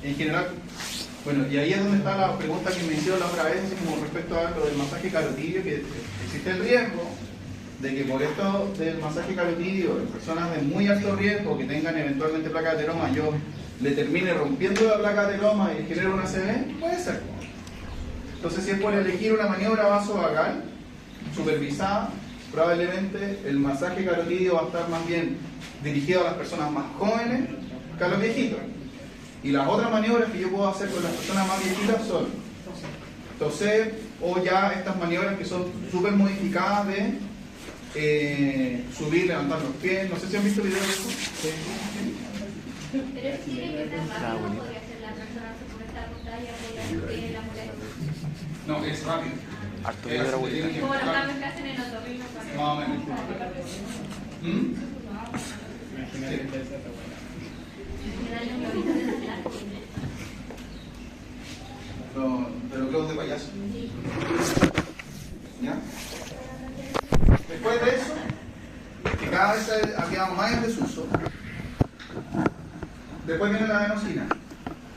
en general, bueno, y ahí es donde está la pregunta que me hicieron la otra vez, así como respecto a lo del masaje carotidio, que existe el riesgo de que por esto del masaje carotidio en personas de muy alto riesgo que tengan eventualmente placa de ateroma, yo le termine rompiendo la placa de ateroma y genere una ACV, puede ser. Entonces, si es por elegir una maniobra vasovagal supervisada, probablemente el masaje carotidio va a estar más bien dirigido a las personas más jóvenes que a los viejitos. Y las otras maniobras que yo puedo hacer con las personas más viejitas son toser, o ya estas maniobras que son súper modificadas de subir, levantar los pies. No sé si han visto videos de eso. Pero eso tiene que ser rápido, podría ser la persona se pone esta acostada y apoya el pie en la muleta. No, es rápido. Harto video de la abuelita. Como los cambios que hacen en otorrino. Más o menos. De los globos de payaso. ¿Ya? Después de eso, que cada vez ha quedado más en desuso, después viene la adenosina.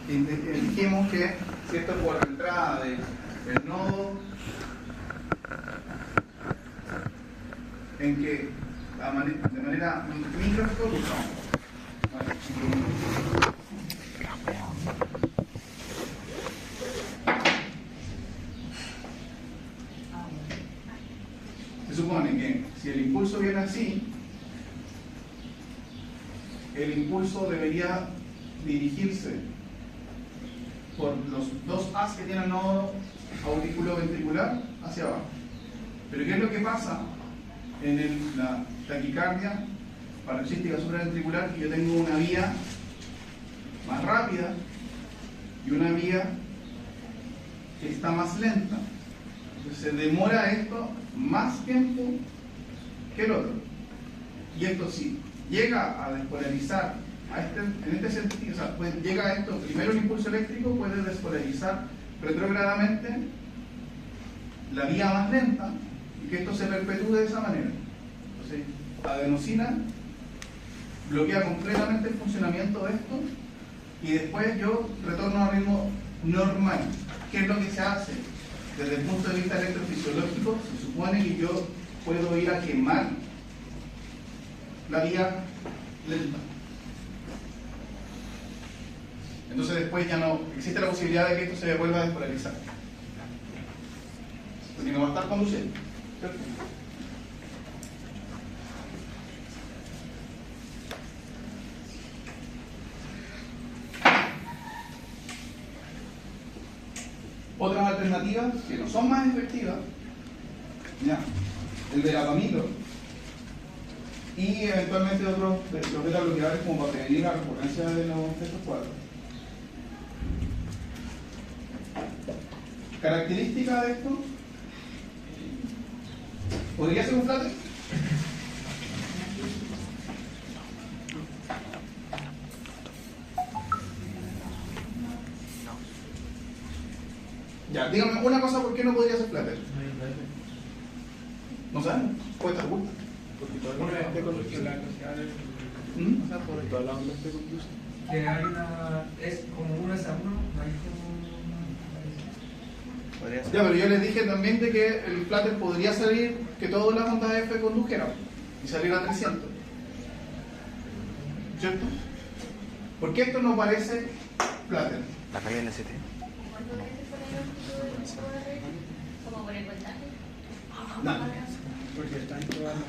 Y dijimos que si esto es por la entrada del nodo, en que de manera microscópica, se supone que si el impulso viene así, el impulso debería dirigirse por los dos as que tiene el nodo auriculoventricular hacia abajo. Pero ¿qué es lo que pasa en la taquicardia paroxística supraventricular? Que yo tengo una vía más rápida y una vía que está más lenta. Entonces se demora esto más tiempo que el otro. Y esto sí llega a despolarizar en este sentido, o sea, llega a esto, primero el impulso eléctrico puede despolarizar retrógradamente la vía más lenta y que esto se perpetúe de esa manera. Entonces, la adenosina bloquea completamente el funcionamiento de esto y después yo retorno a ritmo normal. ¿Qué es lo que se hace? Desde el punto de vista electrofisiológico, se supone que yo puedo ir a quemar la vía lenta. Entonces después ya no existe la posibilidad de que esto se vuelva a despolarizar. Porque no va a estar conduciendo. ¿Cierto? Otras alternativas que no son más efectivas, ya, el verapamilo y eventualmente otros los beta-bloqueadores como para prevenir la recurrencia de estos cuadros. Característica de esto, ¿podría ser un flatter? Ya, dígame una cosa, ¿por qué no podría ser flatter? ¿No saben? Puede estar oculta. Porque todas las ondas de conducción. Todas las ondas de conducción. Que hay una. Es como uno es a uno, no hay como. Ya, pero yo les dije también de que el flatter podría salir, que todas las ondas F condujeran y salir a 300. ¿Cierto? ¿Por qué esto no parece flatter? La calle del ST. Como por el voltaje. No. Porque están todas las.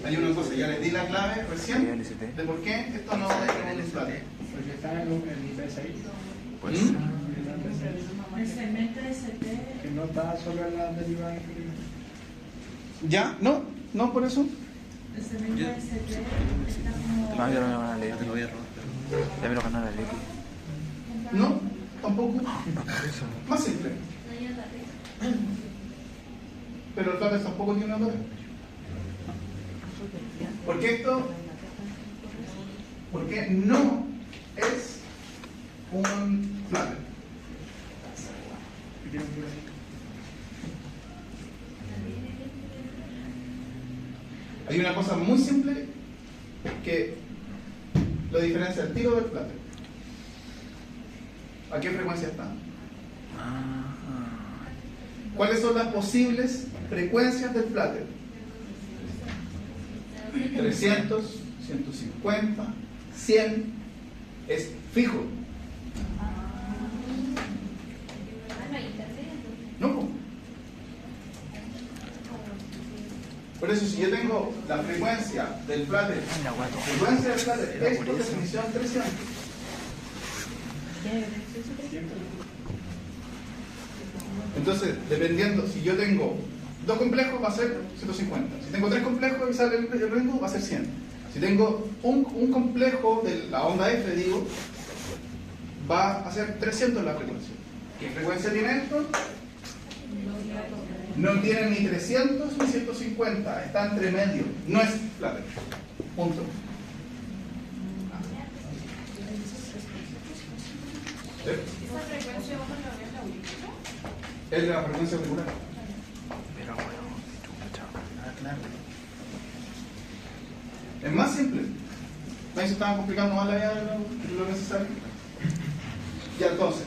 Hay una cosa, ya les di la clave recién de por qué esto no es un flatter. Porque están en IP6. Pues. El segmento ST. Que no está solo en la derivada inferior. ¿Ya? ¿No? ¿No por eso? El segmento ST está como. No, yo no me van a leer. Te lo voy a robar. Ya me lo ganó la ley. ¿No? ¿Tampoco? Más simple. Pero el flatter tampoco tiene una torre. Porque esto, porque no es un flatter. Hay una cosa muy simple que lo diferencia el tiro del flatter. ¿A qué frecuencia está? ¿Cuáles son las posibles frecuencias del flatter? 300, 150, 100 es fijo. No. Por eso si yo tengo la frecuencia del flatter, frecuencia del flatter es por definición 300. Entonces, dependiendo, si yo tengo 2 complejos va a ser 150. Si tengo 3 complejos y sale el rango va a ser 100. Si tengo un complejo de la onda F, digo, va a ser 300 la frecuencia. ¿Qué frecuencia tiene esto? No tiene ni 300 ni 150, está entre medio. No es Flutter. Punto. ¿Sí? ¿Esa frecuencia vos no ves la auricular? Es la frecuencia auricular. Es más simple. Ahí se estaban complicando más la idea de lo necesario. Ya, entonces,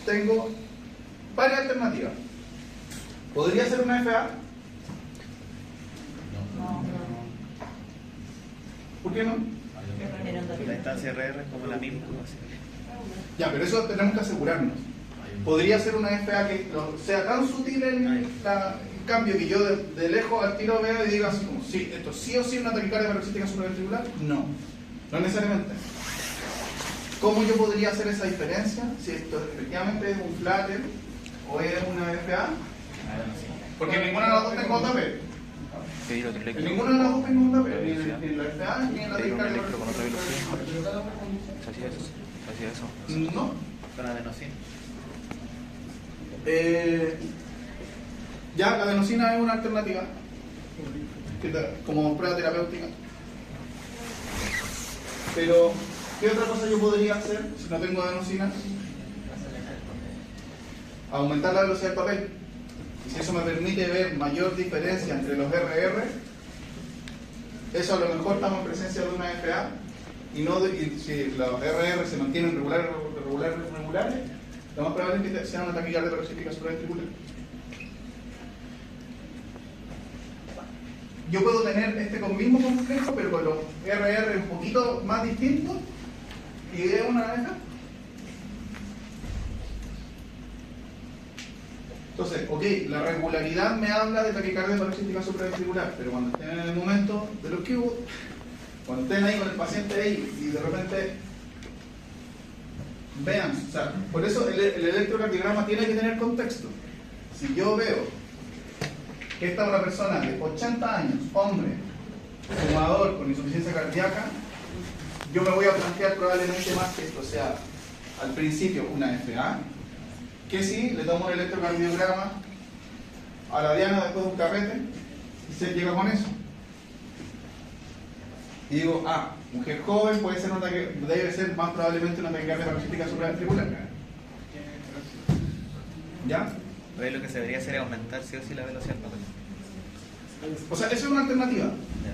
tengo varias alternativas. ¿Podría ser una FA? ¿Por qué no? La instancia RR es como la misma. Ya, pero eso tenemos que asegurarnos. Podría ser una FA que sea tan sutil el cambio que yo de lejos al tiro veo y diga así como, sí, esto sí o sí una taquicardia paroxística supraventricular. No, no necesariamente. ¿Cómo yo podría hacer esa diferencia? Si esto efectivamente es un Flutter o es una FA. Porque ninguna de las dos tengo JP. En ninguna de las dos tengo JP, ni en la FA ni en la taquicardia paroxística. ¿Se hacía eso? No. Con adenosina. Ya, la adenosina es una alternativa como prueba terapéutica. Pero, ¿qué otra cosa yo podría hacer si no tengo adenosina? Aumentar la velocidad del papel. Y si eso me permite ver mayor diferencia entre los RR, eso a lo mejor estamos en presencia de una FA. Y si los RR se mantienen regulares, lo más probable es que sea una taquicardia paroxística supraventricular. Yo puedo tener este con mismo complejo, pero con los RR un poquito más distintos, y es una FA. Entonces, ok, la regularidad me habla de taquicardia paroxística supraventricular, pero cuando estén en el momento de los cubos, cuando estén ahí con el paciente ahí y de repente vean, o sea, por eso el electrocardiograma tiene que tener contexto. Si yo veo que esta es una persona de 80 años, hombre, fumador con insuficiencia cardíaca, yo me voy a plantear probablemente más que esto sea al principio una FA, que si le tomo el electrocardiograma a la diana después de un carrete y se llega con eso. Y digo, mujer joven puede ser debe ser más probablemente una taquicardia paroxística supraventricular. ¿Ya? Pero lo que se debería hacer es aumentar sí o sí la velocidad del papel. O sea, esa es una alternativa.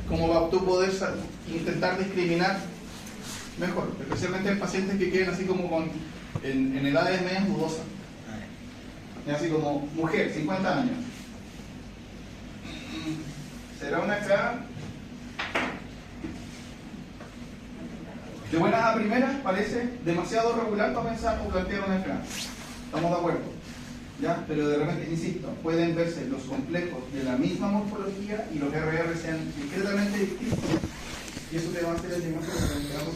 Como para tú poder intentar discriminar mejor, especialmente en pacientes que queden así como en edades medias dudosas. Así como mujer, 50 años. ¿Será una FA? De buenas a primeras parece demasiado regular para pensar o plantear una FA. Estamos de acuerdo. ¿Ya? Pero de repente, insisto, pueden verse los complejos de la misma morfología y los RR sean discretamente distintos. Y eso te va a hacer el diagnóstico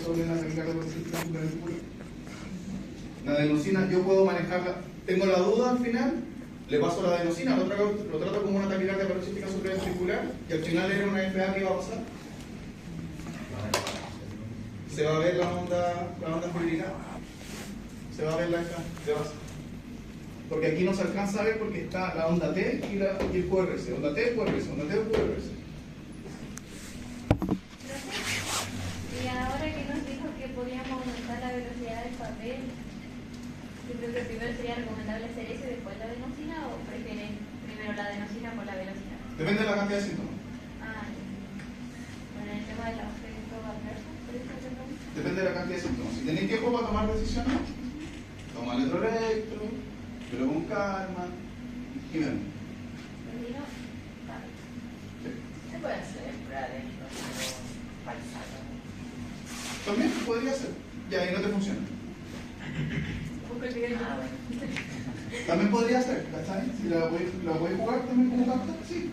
sobre una taquicardia paroxística supraventricular. La adenosina yo puedo manejarla. Tengo la duda al final, le paso la adenosina, lo trato como una taquicardia paroxística supraventricular y al final era una FA que va a pasar. Se va a ver la onda fibrilar. Se va a ver la FA, se va a hacer. Porque aquí no se alcanza a ver porque está la onda T y el QRS. Onda T, QRS, onda T, QRS. Y ahora que nos dijo que podíamos aumentar la velocidad del papel, yo creo que primero sería recomendable hacer eso y después la adenosina, o prefieren primero la adenosina por la velocidad. Depende de la cantidad de síntomas. Bueno, el tema de los efectos adversos, por eso perdón. Depende de la cantidad de síntomas. Si tenéis tiempo para tomar decisiones, toma el electroelectro, pero con calma y ven. Si no, vale. Se puede hacer prueba de falsada. También podría ser. Ya ahí no te funciona. También podría ser, ¿cachai? Si la voy a jugar también como carta, sí.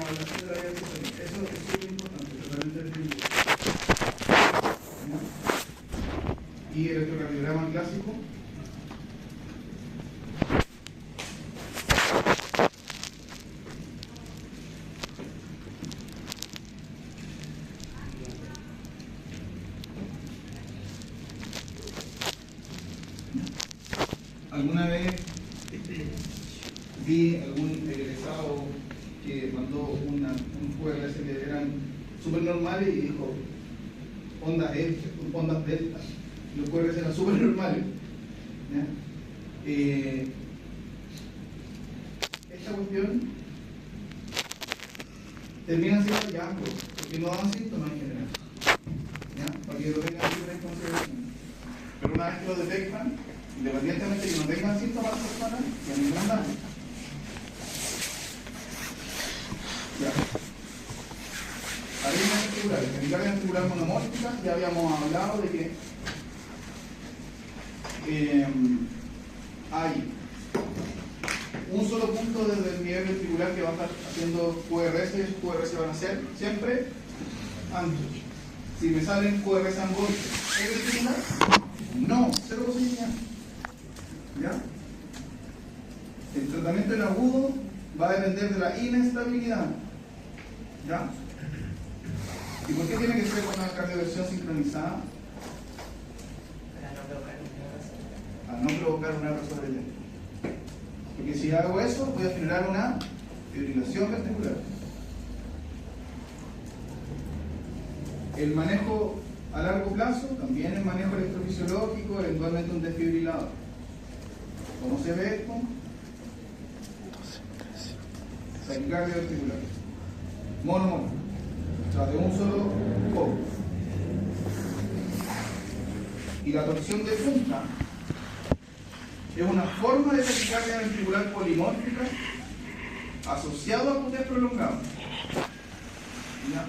evaluación de la vía sistémica. Eso es súper importante, tratamiento del tributo. Y el electrocardiograma clásico. Alguna vez vi algún egresado que mandó un QRS que eran súper normales y dijo ondas delta. Los QRS eran súper normales. Esta cuestión termina siendo hallazgos porque no dan síntomas en general. Para que lo tengan en consideración. Pero una vez que lo detectan, independientemente de que no tengan síntomas las personas, tienen gran daño. Ya. Arritmias ventriculares. Taquicardia ventricular monomórfica, ya habíamos hablado de que hay un solo punto desde el nivel ventricular que va a estar haciendo QRS, y esos QRS van a ser siempre anchos. Si me salen QRS ambos, ¿es ventricular? No, cero posibilidad. ¿Ya? El tratamiento en agudo va a depender de la inestabilidad. ¿Ya? ¿Y por qué tiene que ser con una cardioversión sincronizada? Para no provocar un error sobre el lente. Porque si hago eso, voy a generar una fibrilación ventricular. El manejo a largo plazo, también el manejo electrofisiológico, eventualmente un desfibrilador. ¿Cómo se ve esto? Taquicardia ventricular. Mono. O sea, de un solo foco. Y la torsión de punta es una forma de taquicardia ventricular polimórfica asociado a QT prolongado. ¿Ya?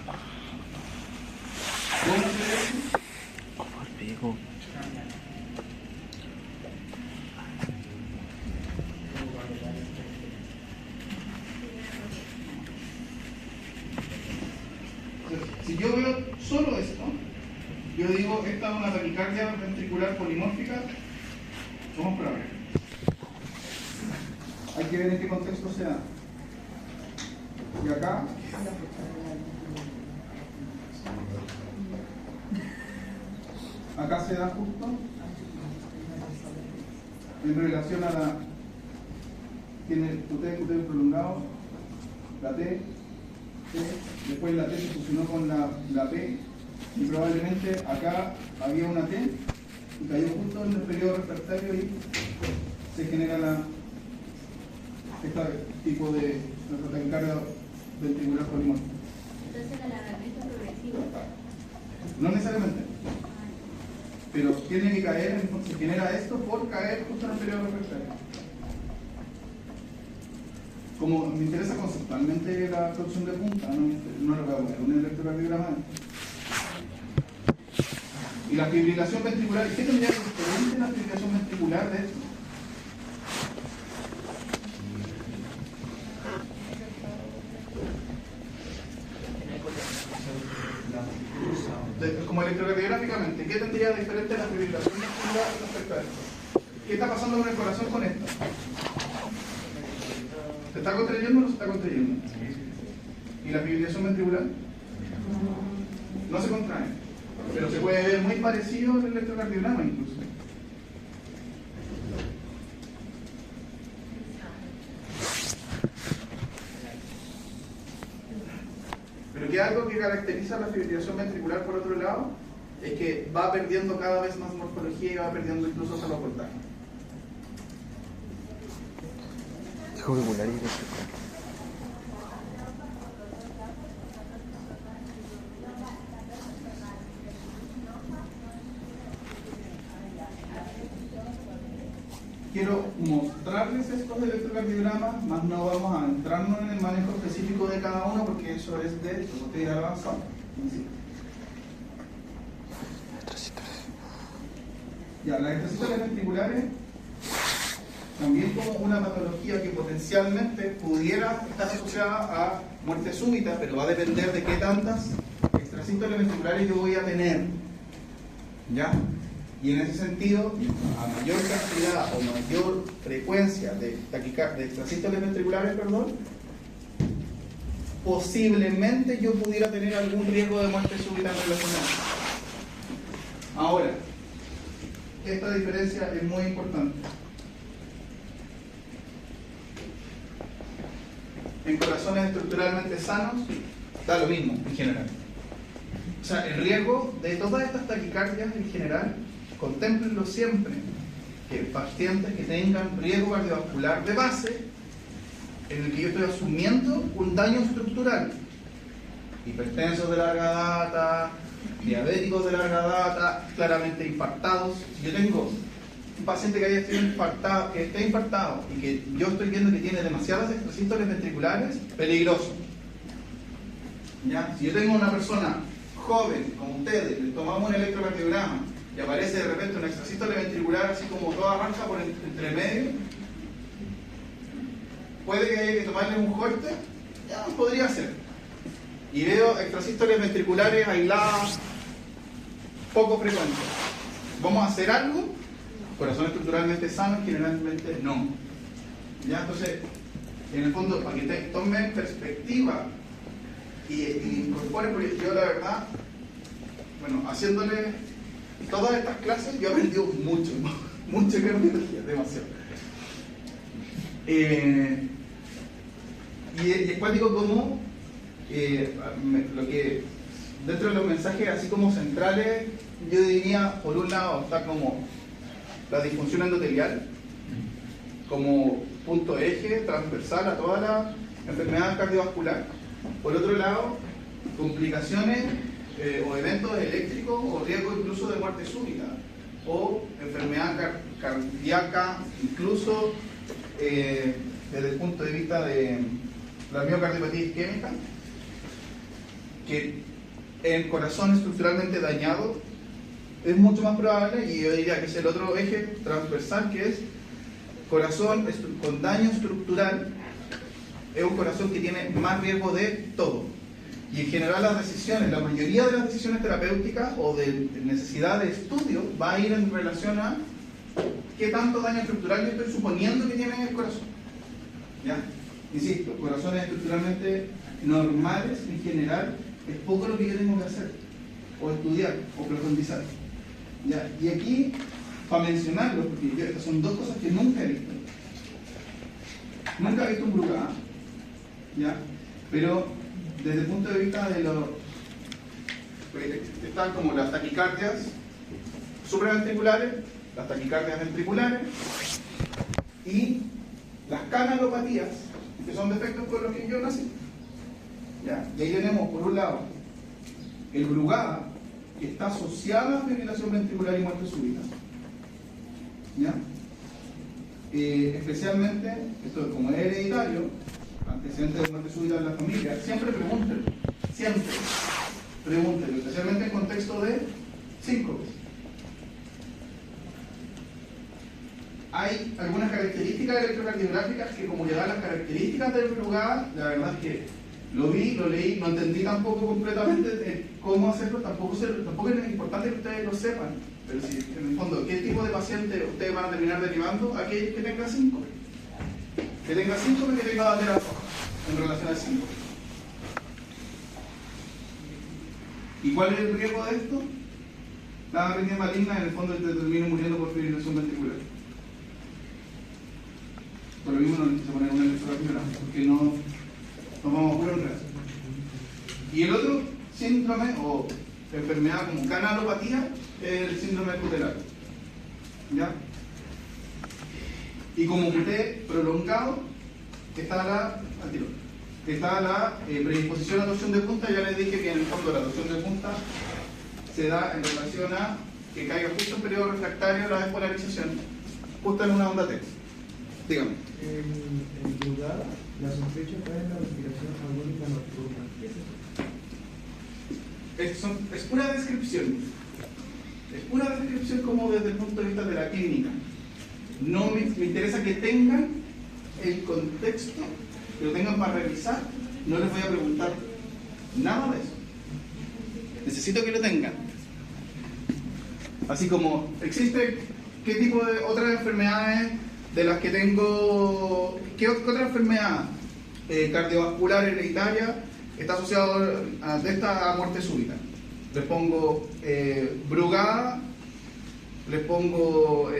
¿Cómo se ve eso? Olvido. Si yo veo solo esto, yo digo, esta es una taquicardia ventricular polimórfica, vamos por ver. Hay que ver en qué contexto se da. Y acá, se da justo en relación a la, tiene QT prolongado, la T, después la T se fusionó con la P y probablemente acá había una T y cayó justo en el periodo refractario y se genera este tipo de taquicardia ventricular polimórfica. Entonces el alargamiento progresivo. No necesariamente, pero tiene que caer, se genera esto por caer justo en el periodo refractario. Como me interesa conceptualmente la torsión de punta, no le voy a poner un electrocardiograma. Y la fibrilación ventricular, ¿qué tendría que diferente la fibrilación ventricular de esto? Como electrocardiográficamente, ¿qué tendría diferente la fibrilación ventricular respecto a esto? ¿Qué está pasando con el corazón con esto? ¿Se está contrayendo o no se está contrayendo? ¿Y la fibrilación ventricular? No se contrae, pero se puede ver muy parecido al electrocardiograma incluso. Pero que algo que caracteriza la fibrilación ventricular por otro lado es que va perdiendo cada vez más morfología y va perdiendo incluso hasta los voltajes. Auricular y quiero mostrarles estos electrocardiogramas, más no vamos a entrarnos en el manejo específico de cada uno porque eso es de usted avanzado. Ya, las extracitores ventriculares también como una patología que potencialmente pudiera estar asociada a muerte súbita, pero va a depender de qué tantas extrasístoles ventriculares yo voy a tener, ¿ya? Y en ese sentido, a mayor cantidad o mayor frecuencia de extrasístoles ventriculares, posiblemente yo pudiera tener algún riesgo de muerte súbita relacionada. Ahora, esta diferencia es muy importante. En corazones estructuralmente sanos, da lo mismo en general. O sea, el riesgo de todas estas taquicardias en general, contémplenlo siempre, que pacientes que tengan riesgo cardiovascular de base, en el que yo estoy asumiendo un daño estructural, hipertensos de larga data, diabéticos de larga data, claramente infartados. Si yo tengo un paciente que haya sido infartado, que esté infartado y que yo estoy viendo que tiene demasiadas extrasístoles ventriculares, peligroso. ¿Ya? Si yo tengo una persona joven, como ustedes, le tomamos un electrocardiograma y aparece de repente una extrasístole ventricular así como toda arranca por entre medio, puede que haya que tomarle un corte, ya podría ser. Y veo extrasístoles ventriculares aisladas, poco frecuentes. ¿Vamos a hacer algo? Corazón estructuralmente sano, generalmente no. ¿Ya? Entonces, en el fondo, para que tomen perspectiva y incorporen, porque yo la verdad, bueno, haciéndole todas estas clases, yo he aprendido mucho cardiología, demasiado. Y es cuático como lo que dentro de los mensajes así como centrales, yo diría, por un lado está como la disfunción endotelial como punto eje transversal a toda la enfermedad cardiovascular. Por otro lado, complicaciones o eventos eléctricos o riesgo incluso de muerte súbita o enfermedad cardíaca, incluso desde el punto de vista de la miocardiopatía isquémica, que en corazón estructuralmente dañado es mucho más probable, y yo diría que es el otro eje transversal, que es corazón con daño estructural, es un corazón que tiene más riesgo de todo. Y en general las decisiones, la mayoría de las decisiones terapéuticas o de necesidad de estudio va a ir en relación a qué tanto daño estructural yo estoy suponiendo que tiene el corazón. ¿Ya? Insisto, corazones estructuralmente normales en general es poco lo que yo tengo que hacer, o estudiar, o profundizar. ¿Ya? Y aquí, para mencionarlo, porque estas son dos cosas que nunca he visto. Nunca he visto un BRCA, ¿ya? Pero desde el punto de vista de los... están como las taquicardias supraventriculares, las taquicardias ventriculares y las canalopatías, que son defectos con los que yo nací. ¿Ya? Y ahí tenemos, por un lado, el BRCA, que está asociado a fibrilación ventricular y muerte súbita. ¿Ya? Especialmente, esto como es hereditario, antecedentes de muerte súbita en la familia, siempre pregúntenlo, especialmente en contexto de síncopes. Hay algunas características electrocardiográficas que, como le dan las características del BRCA, la verdad es que lo vi, lo leí, no entendí tampoco completamente cómo hacerlo, tampoco es importante que ustedes lo sepan, pero si en el fondo, ¿qué tipo de paciente ustedes van a terminar derivando? Aquel que tenga síncope. Que tenga síncope, que tenga bandera roja en relación al síncope. ¿Y cuál es el riesgo de esto? La arritmia maligna, en el fondo te termina muriendo por fibrilación ventricular. Por lo mismo no necesito poner una electrocardiograma, porque no vamos a puro enredo. Y el otro síndrome o enfermedad como canalopatía es el síndrome tutelar. ¿Ya? Y como QT prolongado está la predisposición a torsión de punta. Ya les dije que en el fondo la torsión de punta se da en relación a que caiga justo en periodo refractario la despolarización, justo en una onda T. Dígame. En lugar, la sospecha está en la respiración agónica nocturna. ¿Qué es eso? Es pura descripción. Es pura descripción como desde el punto de vista de la clínica. No me interesa que tengan el contexto, que lo tengan para revisar. No les voy a preguntar nada de eso. Necesito que lo tengan. Así como existe qué tipo de otras enfermedades de las que tengo, qué otra enfermedad cardiovascular hereditaria está asociada a muerte súbita. Les pongo Brugada, les pongo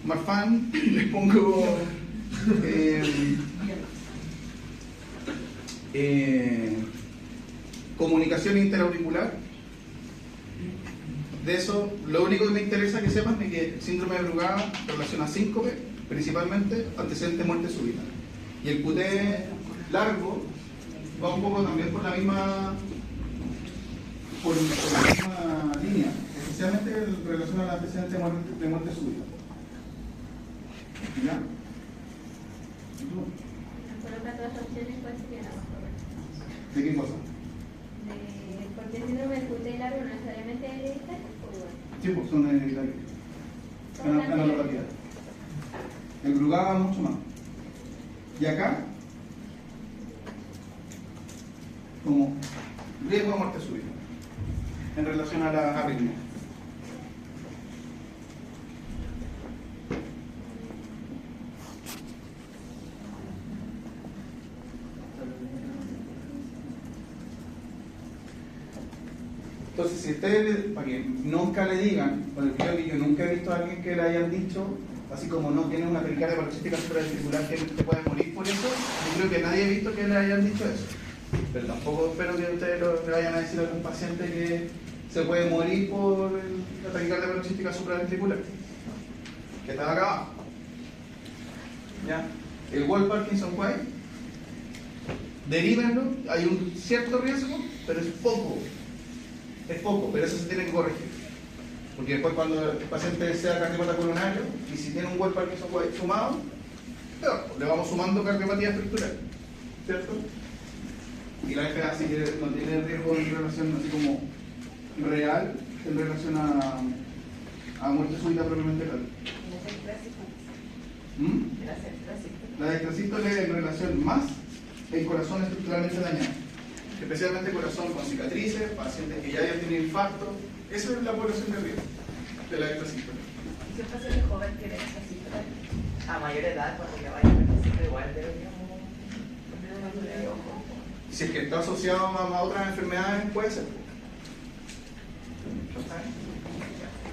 Marfan, les pongo comunicación interauricular. De eso, lo único que me interesa que sepan es que el síndrome de Brugada relaciona síncope, principalmente antecedente de muerte súbita. Y el QT largo va un poco también por la misma línea, especialmente en relación al antecedente de muerte súbita. ¿Ya? Coloca todas las opciones, ¿cuál sería la más correcta? ¿De qué cosa? Porque el síndrome del QT largo no necesariamente es hereditario. Sí, pues son hereditarios. Analopatía. El Brugada mucho más. Y acá, como riesgo de muerte súbita en relación a la arritmia. Entonces, si ustedes, para que nunca le digan, porque creo que yo nunca he visto a alguien que le hayan dicho, así como no tiene una pericardia paroxística supraventricular que te puede morir por eso, yo creo que nadie ha visto que le hayan dicho eso. Pero tampoco espero que ustedes le vayan a decir a algún paciente que se puede morir por la taquicardia paroxística supraventricular, que está acá abajo. ¿Ya? El Wall Parkinson White, derívenlo, hay un cierto riesgo, pero es poco. Es poco, pero eso se tiene que corregir. Porque después cuando el paciente sea cardiopata coronario, y si tiene un Wall Parkinson White sumado, peor, le vamos sumando cardiopatía estructural, ¿cierto? Y la FA sí que no tiene riesgo en relación así como real en relación a muerte súbita propiamente tal. La extrasístole en relación más en corazón estructuralmente dañado, especialmente corazón con cicatrices, pacientes que ya hayan tenido infarto. Esa es la población de riesgo de la extrasístole. ¿Y si un paciente joven tiene extrasístole a mayor edad, cuando ya vaya a extrasístole, igual deberíamos tener ojo? Si es que está asociado a otras enfermedades, puede ser.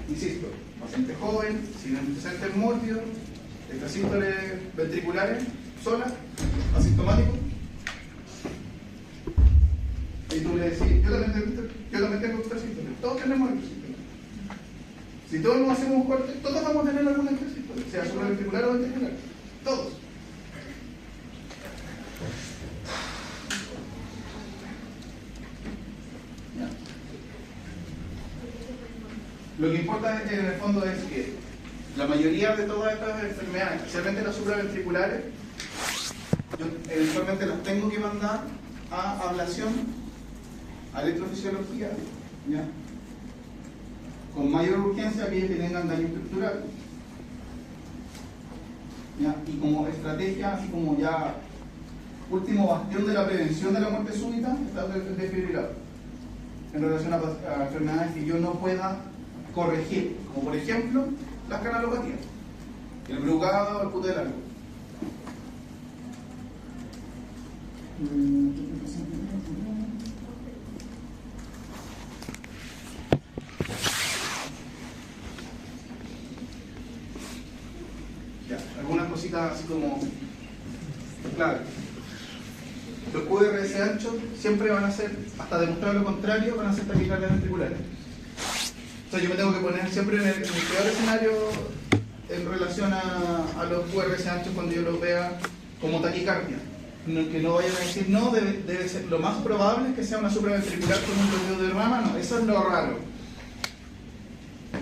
Insisto, paciente joven, sin antecedentes mórbidos, extrasístoles ventriculares, solas, asintomáticos. Y tú le decís, yo también tengo extrasístoles, todos tenemos extrasístoles. Si todos nos hacemos un corte, todos vamos a tener alguna extrasístole, sea supraventricular o ventricular, todos. Lo que importa en el fondo es que la mayoría de todas estas enfermedades, especialmente las supraventriculares, yo eventualmente las tengo que mandar a ablación, a electrofisiología, ¿ya? Con mayor urgencia aquellos que tengan daño estructural, ¿ya? Y como estrategia, así como ya último bastión de la prevención de la muerte súbita, está el desfibrilador en relación a enfermedades que yo no pueda corregir, como por ejemplo las canalopatías, el Brugada o el QT largo. Ya, algunas cositas así como clave. Los QRS anchos siempre van a ser, hasta demostrar lo contrario, van a ser taquicardias ventriculares. Entonces yo me tengo que poner siempre en el peor escenario en relación a los QRS anchos cuando yo los vea como taquicardia. Que no vayan a decir, no, debe ser, lo más probable es que sea una supraventricular con un bloqueo de rama, no, eso es lo raro.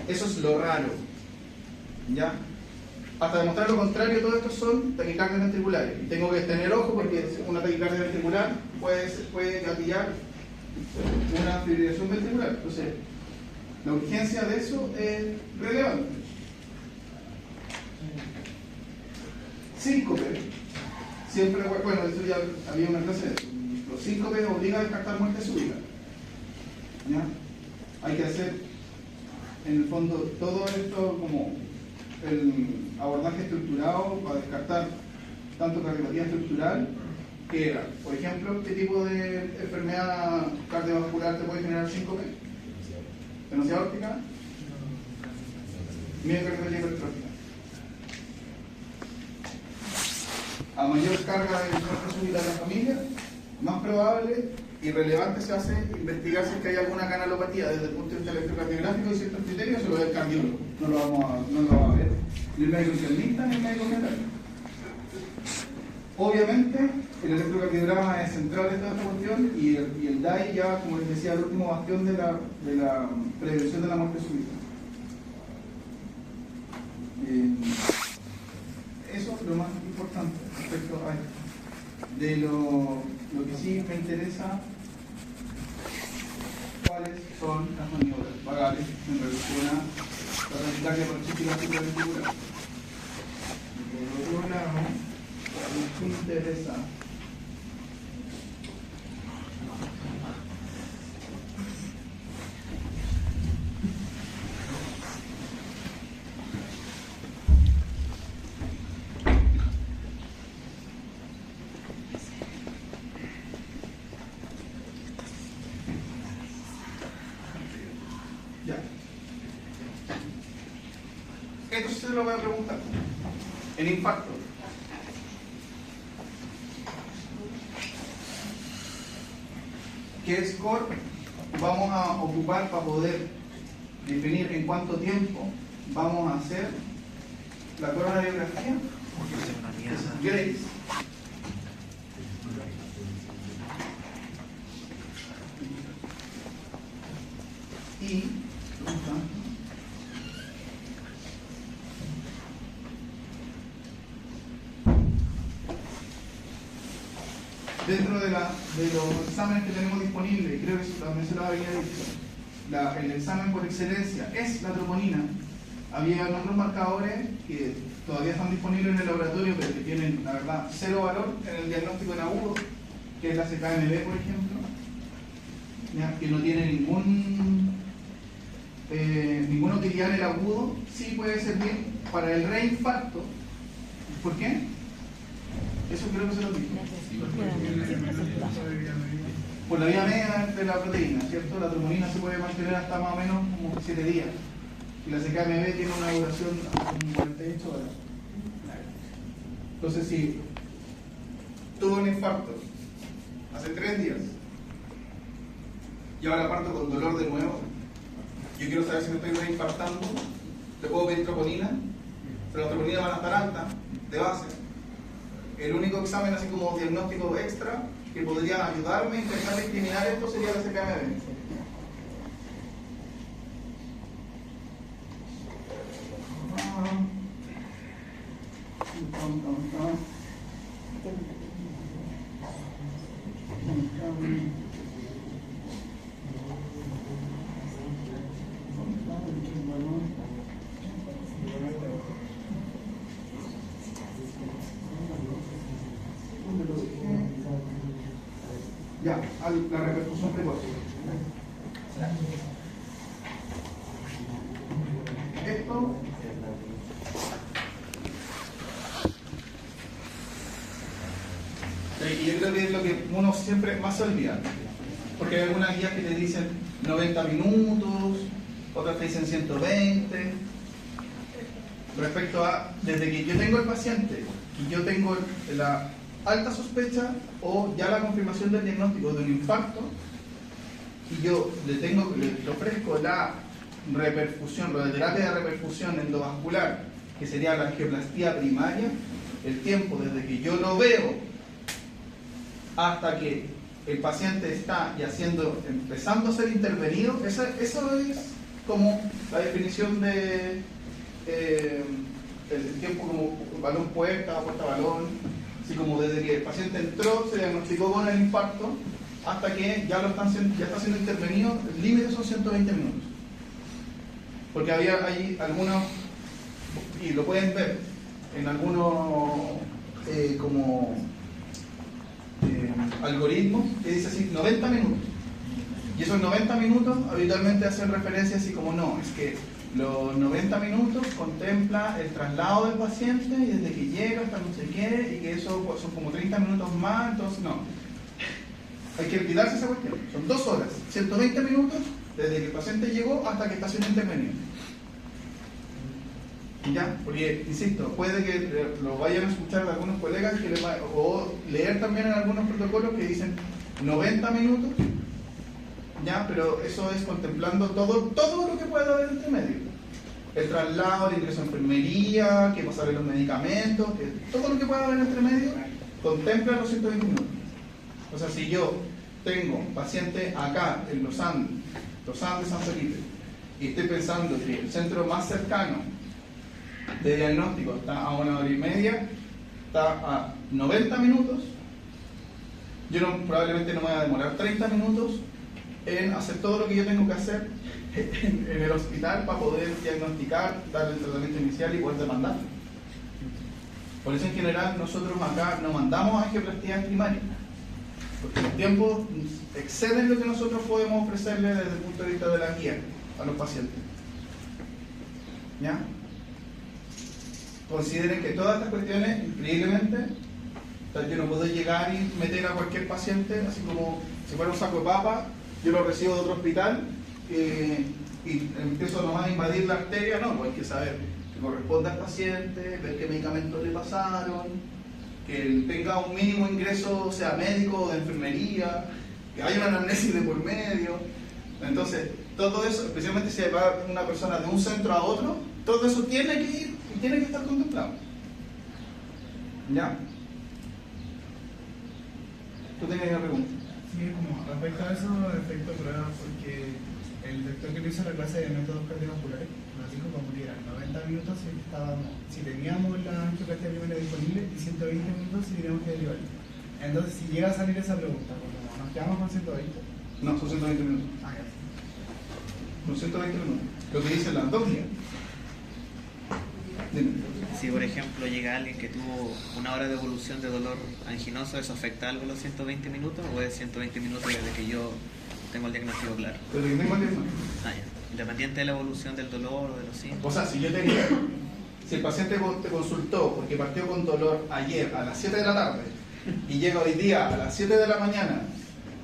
Eso es lo raro. ¿Ya? Hasta demostrar lo contrario, todo esto son taquicardias ventriculares. Y tengo que tener ojo porque una taquicardia ventricular puede gatillar una fibrilación ventricular. Entonces, la urgencia de eso es relevante. síncope, siempre, bueno, eso ya había una clase de eso. Los síncopes obligan a descartar muerte súbita. ¿Ya? Hay que hacer, en el fondo, todo esto como el abordaje estructurado para descartar tanto cardiopatía estructural, que era, por ejemplo, ¿qué tipo de enfermedad cardiovascular te puede generar síncope? ¿Fenosidad aórtica? Miocardiopatía hipertrófica. A mayor carga de muerte súbita de la familia, más probable y relevante se hace investigar si es que hay alguna canalopatía desde el punto de vista electrocardiográfico y ciertos criterios, se lo ve el cardiólogo. No lo va a ver ni el médico internista ni el médico general. Obviamente, el electrocardiograma es central en toda esta cuestión y el DAI ya, como les decía, el último bastión de la prevención de la muerte súbita. Eso es lo más importante respecto a esto. De lo que sí me interesa, cuáles son las maniobras vagales en relación a la taquicardia paroxística supraventricular. Por otro lado, lo que me interesa esto se lo voy a preguntar. El infarto. ¿Qué score vamos a ocupar para poder definir en cuánto tiempo vamos a hacer la coronariografía? Grace. Y dentro de los exámenes que tenemos disponibles, creo que eso también se lo había dicho, el examen por excelencia es la troponina. Había otros marcadores que todavía están disponibles en el laboratorio, pero que tienen, la verdad, cero valor en el diagnóstico en agudo, que es la CKMB, por ejemplo, ¿ya? Que no tiene ninguna utilidad en el agudo. Sí puede servir para el reinfarto. ¿Por qué? Eso creo que se lo dije. Por la vía media de la proteína, ¿cierto? La troponina se puede mantener hasta más o menos como 7 días. Y la CKMB tiene una duración de 48 horas. Entonces, si tuve un infarto hace 3 días y ahora parto con dolor de nuevo, yo quiero saber si me estoy reinfartando, le puedo pedir troponina, pero la troponina van a estar alta, de base. El único examen así como diagnóstico extra que podría ayudarme a intentar discriminar esto sería la CKMB. Ya, la repercusión precoz. Esto y yo creo que es lo que uno siempre más se olvida, porque hay algunas guías que te dicen 90 minutos, otras te dicen 120. Respecto a, desde que yo tengo el paciente y yo tengo la alta sospecha o ya la confirmación del diagnóstico de un infarto y yo le ofrezco la reperfusión, la terapia de reperfusión endovascular, que sería la angioplastía primaria, el tiempo desde que yo lo veo hasta que el paciente está ya empezando a ser intervenido, eso es como la definición de el tiempo como balón puerta balón. Así como desde que el paciente entró, se diagnosticó con el infarto, hasta que ya está siendo intervenido, el límite son 120 minutos. Porque había ahí algunos, y lo pueden ver, como algoritmos que dice así 90 minutos. Y esos 90 minutos habitualmente hacen referencia así como no, es que los 90 minutos contempla el traslado del paciente y desde que llega hasta no sé qué, y que eso pues, son como 30 minutos más, entonces no. Hay que olvidarse esa cuestión. Son 2 horas, 120 minutos desde que el paciente llegó hasta que el paciente intervenió. ¿Ya? Porque, insisto, puede que lo vayan a escuchar de algunos colegas o leer también en algunos protocolos que dicen 90 minutos, ¿ya? Pero eso es contemplando todo lo que pueda haber entre medio. El traslado, el ingreso a enfermería, que pasar en los medicamentos, que todo lo que pueda haber entre medio, contempla los 120 minutos. O sea, si yo tengo paciente acá en Los Andes de San Felipe, y estoy pensando que el centro más cercano de diagnóstico está a 1 hora y media, está a 90 minutos, yo probablemente no me voy a demorar 30 minutos en hacer todo lo que yo tengo que hacer en el hospital para poder diagnosticar, dar el tratamiento inicial y poder demandar. Por eso en general nosotros acá no mandamos angioplastías primarias, porque los tiempos exceden lo que nosotros podemos ofrecerle desde el punto de vista de la guía a los pacientes. ¿Ya? Consideren que todas estas cuestiones, increíblemente, o sea, yo no puedo llegar y meter a cualquier paciente, así como si fuera un saco de papa, yo lo recibo de otro hospital y empiezo nomás a invadir la arteria. No, pues hay que saber que corresponde al paciente, ver qué medicamentos le pasaron, que él tenga un mínimo ingreso, sea médico o de enfermería, que haya una anamnesis de por medio. Entonces, todo eso, especialmente si va una persona de un centro a otro, todo eso tiene que ir y tiene que estar contemplado. ¿Ya? ¿Tú tenías una pregunta? Sí, como respecto a eso, respecto a pruebas, porque el doctor que le hizo la clase de métodos cardiovasculares nos dijo como que eran 90 minutos si teníamos la angioplastia primaria disponible y 120 minutos si teníamos que derivar. Entonces, si llega a salir esa pregunta, ¿nos quedamos con 120? No, son 120 minutos. Ah, ya. Son 120 minutos. Lo que dicen las dos guías. Si por ejemplo llega alguien que tuvo 1 hora de evolución de dolor anginoso, ¿eso afecta algo los 120 minutos o es 120 minutos desde que yo tengo el diagnóstico claro? Pero yo tengo el diagnóstico. Ah, ya. Independiente de la evolución del dolor o de los síntomas. O sea, si yo tenía, si el paciente te consultó porque partió con dolor ayer a las 7 de la tarde y llega hoy día a las 7 de la mañana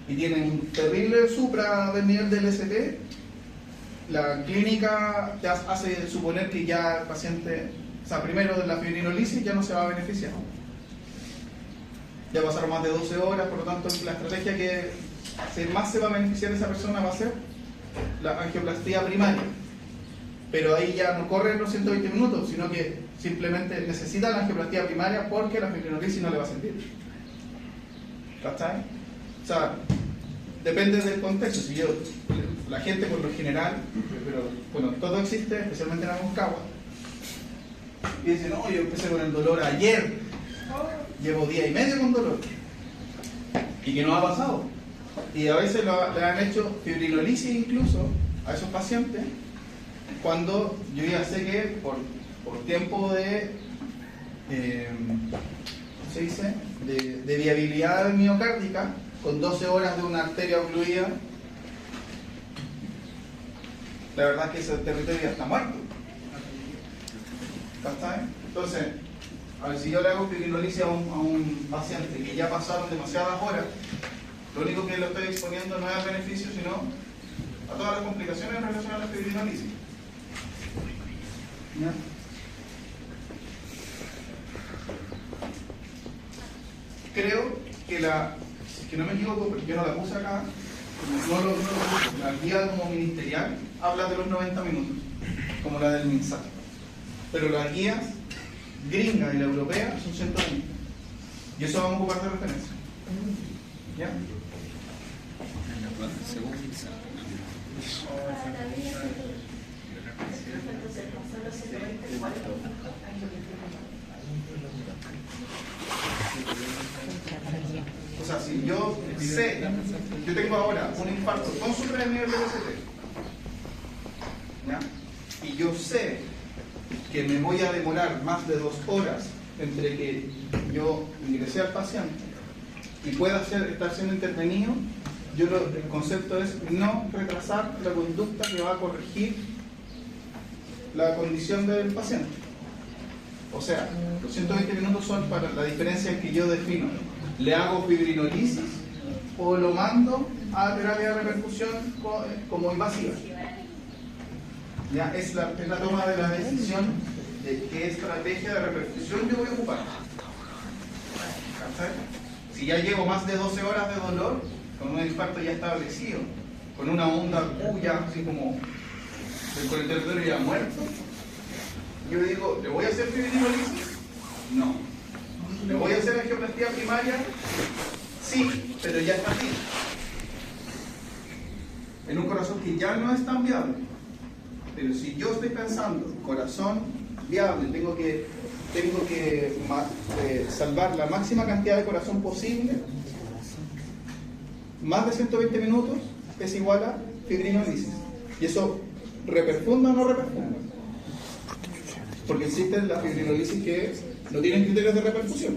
y tiene un terrible supra del nivel del ST, la clínica te hace suponer que ya el paciente, o sea, primero de la fibrinolisis ya no se va a beneficiar. Ya pasaron más de 12 horas, por lo tanto la estrategia que más se va a beneficiar esa persona va a ser la angioplastía primaria. Pero ahí ya no corren los 120 minutos, sino que simplemente necesita la angioplastía primaria porque la fibrinolisis no le va a servir. ¿Cachai? O sea, depende del contexto. Si la gente por lo general, pero bueno, todo existe, especialmente en Aconcagua, y dicen, no, yo empecé con el dolor ayer, llevo día y medio con dolor, y que no ha pasado. Y a veces le han hecho fibrinolisis incluso a esos pacientes, cuando yo ya sé que por tiempo de, ¿cómo se dice?, de viabilidad miocárdica, con 12 horas de una arteria ocluida, la verdad es que ese territorio ya está muerto. ¿Está? Entonces, a ver, si yo le hago fibrinolisis a un paciente que ya pasaron demasiadas horas, lo único que lo estoy exponiendo no es al beneficio, sino a todas las complicaciones en relación a la fibrinolisis. ¿Ya? Creo que si no me equivoco, porque yo no la puse acá, no lo puse, la guía como ministerial habla de los 90 minutos, como la del MinSal. Pero las guías gringa y la europea son 120. Y eso vamos a ocupar de referencia. ¿Ya? Según MinSal. O sea, si yo sé, yo tengo ahora un infarto con supra del nivel del ST, ¿ya? Y yo sé que me voy a demorar más de 2 horas entre que yo ingresé al paciente y pueda estar siendo intervenido, el concepto es no retrasar la conducta que va a corregir la condición del paciente. O sea, los 120 minutos son para la diferencia en que yo defino, ¿le hago fibrinolisis o lo mando a terapia de repercusión como invasiva? Ya es la toma de la decisión de qué estrategia de repercusión yo voy a ocupar. ¿Cachai? Si ya llevo más de 12 horas de dolor, con un infarto ya establecido, con una onda cuya, así como con el territorio ya muerto, yo digo, ¿le voy a hacer fibrinolisis? No. ¿Le voy a hacer angioplastía primaria? Sí, pero ya está aquí. En un corazón que ya no es tan viable. Pero si yo estoy pensando, corazón viable, tengo que salvar la máxima cantidad de corazón posible, más de 120 minutos es igual a fibrinolisis. Y eso reperfunda o no reperfunda. Porque existen las fibrinolisis que no tienen criterios de reperfusión.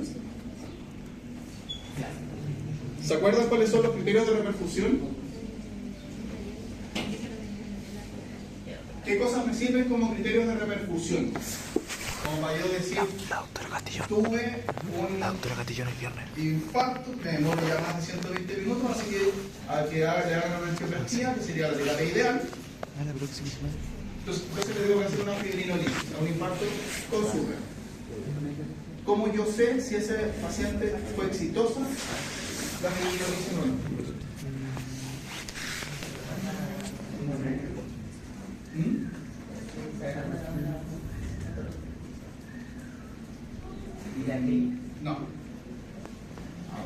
¿Se acuerdan cuáles son los criterios de reperfusión? ¿Qué cosas me sirven como criterios de reperfusión? Como para yo decir, tuve un infarto, me demoro ya más de 120 minutos, así que al que le hagan una angioplastía, que sería la terapia ideal. Entonces le tengo que hacer una fibrinolisis, a un infarto con SUBE. ¿Cómo yo sé si ese paciente fue exitosa la fibrinolisis o no? No.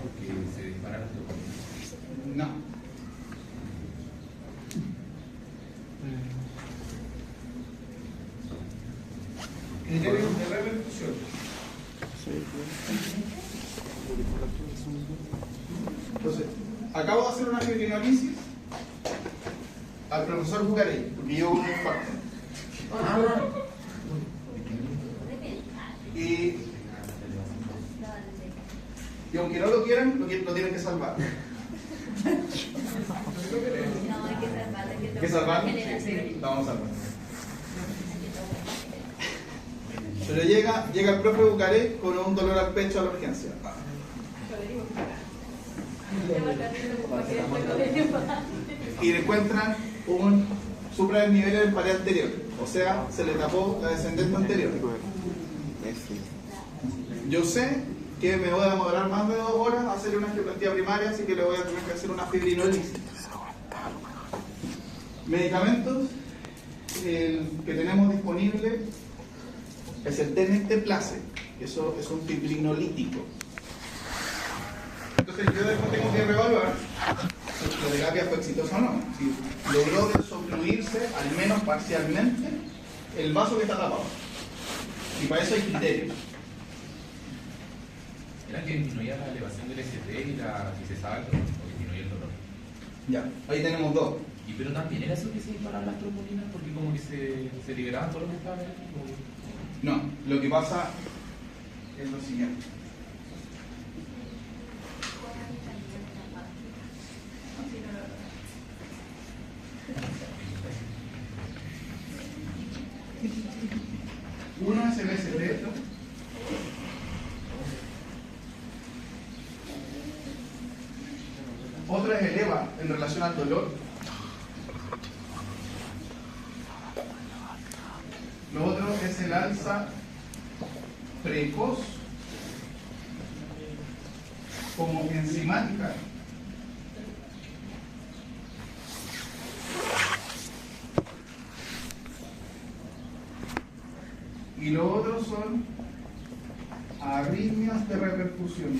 Porque se dispara la dopamina. No. Criterios de repercusión. Entonces, acabo de hacer una fibrinolisis al profesor Bucarey, porque yo un infarto. Y aunque no lo quieran, lo tienen que salvar. No, hay que salvarlo. ¿Hay que salvarlo? Sí, lo vamos a salvar. Pero llega el profe Bucarey con un dolor al pecho a la urgencia. Y le encuentran un supradesnivel en el pared anterior. O sea, se le tapó la descendente anterior. Yo sé que me voy a demorar más de 2 horas a hacer una angioplastía primaria, así que le voy a tener que hacer una fibrinolisis. Medicamentos que tenemos disponible es el Tenecteplase, que eso es un fibrinolítico. Entonces yo después tengo que reevaluar si la terapia fue exitosa o no. Si logró desobstruirse, al menos parcialmente, el vaso que está tapado. Y para eso hay criterios. ¿Era que disminuía la elevación del ST y si se sabe o disminuía el dolor? Ya, ahí tenemos 2. ¿Y pero también era eso que se disparaban las tromboninas? Porque como que se liberaban todos los que estaban ahí. No, lo que pasa es lo siguiente. Uno es el ST, otro es el EVA en relación al dolor. Lo otro es el alza precoz como enzimática. Y lo otro son arritmias de repercusión.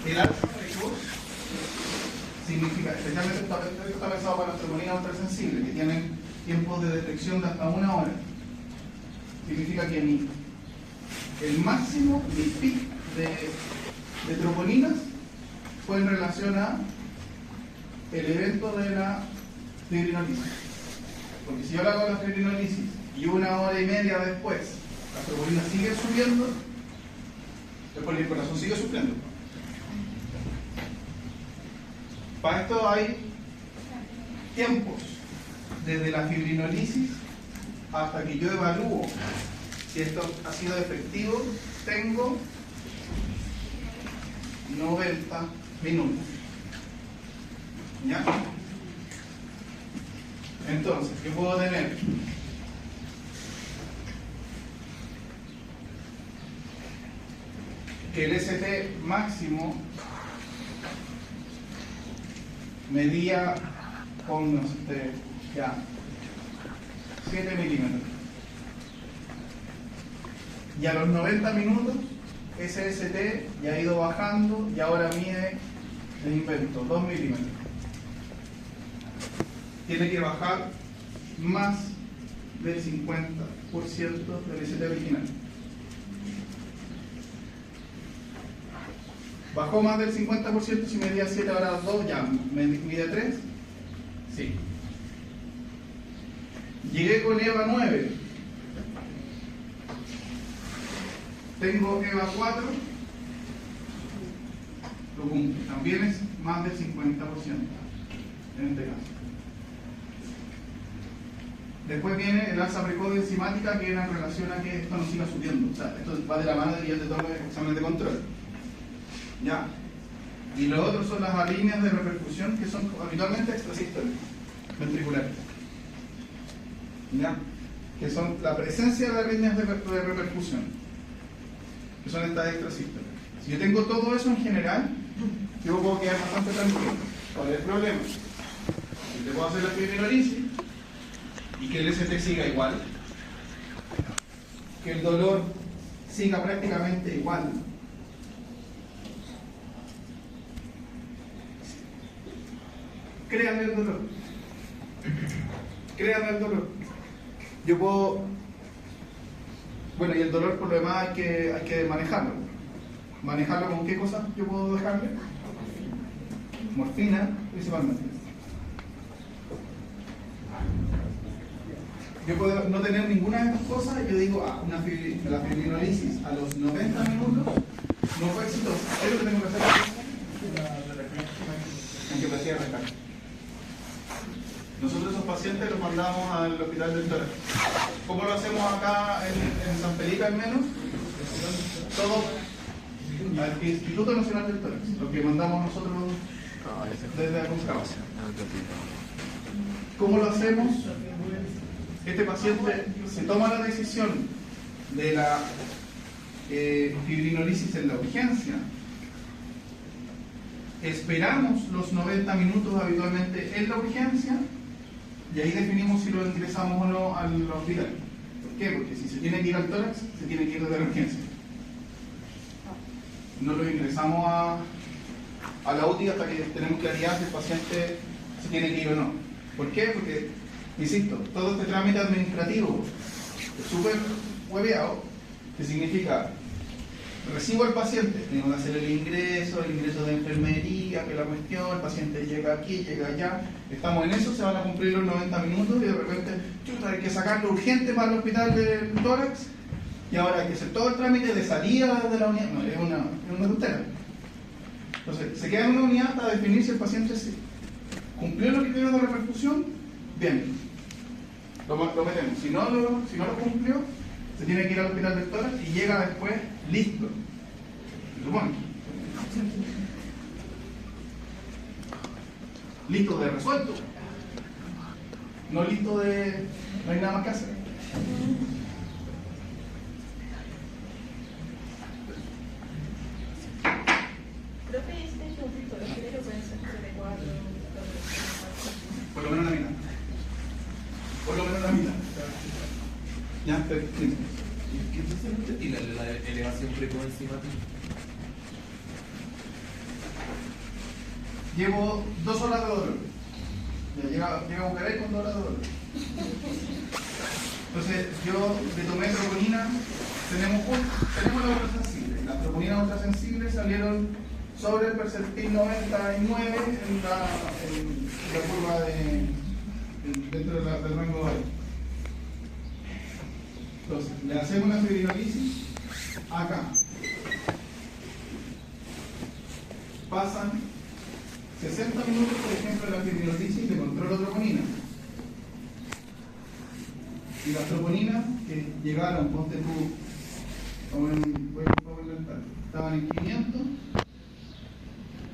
El alza precoz significa, especialmente esto está pensado para las tromboninas ultrasensibles, que tienen tiempos de detección de hasta 1 hora. Significa que el máximo, mi pic de tromboninas fue en relación a el evento de la fibrinolisis. Porque si yo le hago la fibrinolisis y 1 hora y media después la troponina sigue subiendo, el corazón sigue sufriendo. Para esto hay tiempos, desde la fibrinolisis hasta que yo evalúo si esto ha sido efectivo, tengo 90 minutos. ¿Ya? Entonces, ¿qué puedo tener? Que el ST máximo medía con ya 7 milímetros. Y a los 90 minutos ese ST ya ha ido bajando y ahora mide, les invento, 2 milímetros. Tiene que bajar más del 50% del ST original. ¿Bajó más del 50% si medía 7 ahora 2? Ya, ¿mide 3? Sí. Llegué con EVA 9. Tengo EVA 4. Lo cumplo. También es más del 50% en este caso. Después viene el alza precoz enzimática, que era en relación a que esto no siga subiendo. O sea, esto va de la mano de todos los exámenes de control. ¿Ya? Y lo otro son las arritmias de repercusión, que son habitualmente extrasístoles ventriculares. ¿Ya? Que son la presencia de arritmias de repercusión, que son estas extrasístoles. Si yo tengo todo eso en general, yo puedo quedar bastante tranquilo. ¿Cuál es el problema? Si te puedo hacer la fibrinolisis y que el ST siga igual, que el dolor siga prácticamente igual, créanme el dolor. Créanme el dolor. Yo puedo... Bueno, y el dolor por lo demás hay que manejarlo. ¿Manejarlo con qué cosas yo puedo dejarle? Morfina, principalmente. Yo puedo no tener ninguna de estas cosas y yo digo, la fibrinolisis a los 90 minutos no fue exitosa. ¿Es lo que tengo que hacer? En que me hacía rescate. Nosotros esos pacientes los mandamos al hospital del tórax. ¿Cómo lo hacemos acá en San Felipe al menos? Todo al Instituto Nacional del Tórax, lo que mandamos nosotros desde Aconcagua. ¿Cómo lo hacemos? Este paciente se toma la decisión de la fibrinolisis en la urgencia. Esperamos los 90 minutos habitualmente en la urgencia y ahí definimos si lo ingresamos o no al hospital. ¿Por qué? Porque si se tiene que ir al tórax, se tiene que ir desde la urgencia. No lo ingresamos a la UTI hasta que tenemos claridad si el paciente se tiene que ir o no. ¿Por qué? Porque, insisto, todo este trámite administrativo es súper hueveado, que significa recibo al paciente, tengo que hacer el ingreso de enfermería, que la cuestión, el paciente llega aquí, llega allá, estamos en eso, se van a cumplir los 90 minutos y de repente hay que sacarlo urgente para el hospital del tórax y ahora hay que hacer todo el trámite de salida de la unidad. No, es una tontera. Entonces, se queda en una unidad hasta definir si el paciente cumplió los criterios de repercusión, bien, lo metemos. Si no lo cumplió, se tiene que ir al hospital del tórax y llega después listo. Se supone. Listo de resuelto. No listo de... no hay nada más que hacer. Profe, ¿este es un filtro? ¿Los géneros pueden ser 4? Por lo menos la mitad. Por lo menos la mitad. Ya, perfecto. ¿Qué precisamente tiene la elevación precoz enzimática? Llevo 2 horas de dolor. Ya llega a Bucaray con 2 horas de dolor. Entonces, yo le tomé troponina, tenemos la ultrasensible. Las troponinas ultrasensibles salieron sobre el percentil 99 en la curva dentro del rango de. Entonces, le hacemos una fibrinolisis acá. Pasan 60 minutos, por ejemplo, de la fibrinolisis de control de troponina. Y las troponinas que llegaron, ponte tú, voy a inventar, estaban en 500,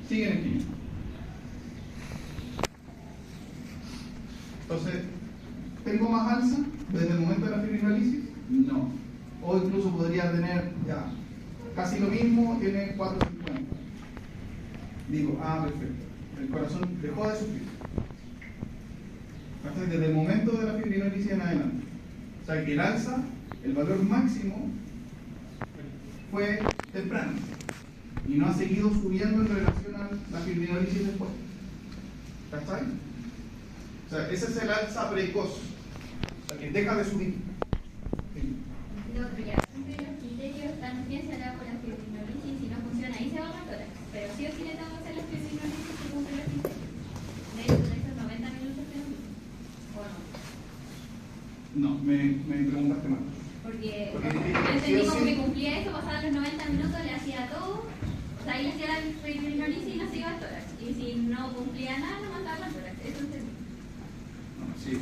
siguen en 500. Entonces, ¿tengo más alza desde el momento de la fibrinolisis? No. O incluso podría tener ya casi lo mismo, tiene 450. Digo, perfecto. El corazón dejó de sufrir. Desde el momento de la fibrinolisis en adelante. O sea que el alza, el valor máximo, fue temprano. Y no ha seguido subiendo en relación a la fibrinolisis después. ¿Cachai? O sea, ese es el alza precoz. O sea que deja de subir. Sí. No, pero ya, siempre los criterios también se hará con la fibrinolisis. Si no funciona, ahí se va a matar. Pero sí o sí le tengo que hacer la fibrinolisis que cumple los criterios. De hecho, de esos 90 minutos que no. ¿O no? No, me preguntaste mal. Porque Porque yo entendí sí o como sí. que cumplía eso, pasaban los 90 minutos, le hacía todo. O sea, ahí le hacía la fibrinolisis y no se iba al tórax. Y si no cumplía nada, no mandaba al tórax. Eso entendí. No, sí.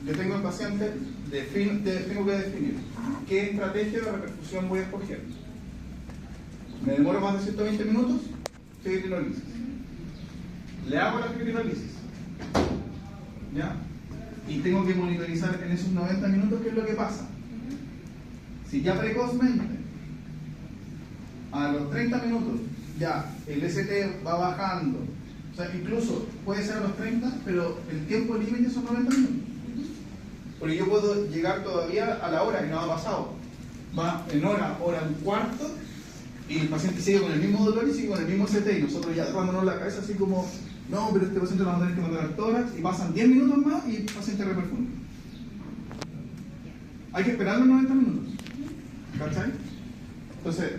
Yo tengo el paciente, tengo que definir qué estrategia de reperfusión voy a escoger. ¿Me demoro más de 120 minutos? Fibrinolisis. Le hago la fibrinolisis. ¿Ya? Y tengo que monitorizar en esos 90 minutos qué es lo que pasa. Si ya precozmente, a los 30 minutos, ya el ST va bajando. O sea, incluso puede ser a los 30, pero el tiempo límite son 90 minutos. Porque yo puedo llegar todavía a la hora y no ha pasado. Va en hora y cuarto, y el paciente sigue con el mismo dolor y sigue con el mismo ST. Y nosotros ya agarrándonos la cabeza así como, no, pero este paciente lo vamos a tener que mandar al tórax, y pasan 10 minutos más y el paciente reperfunde. Hay que esperar los 90 minutos. ¿Cachai? Entonces,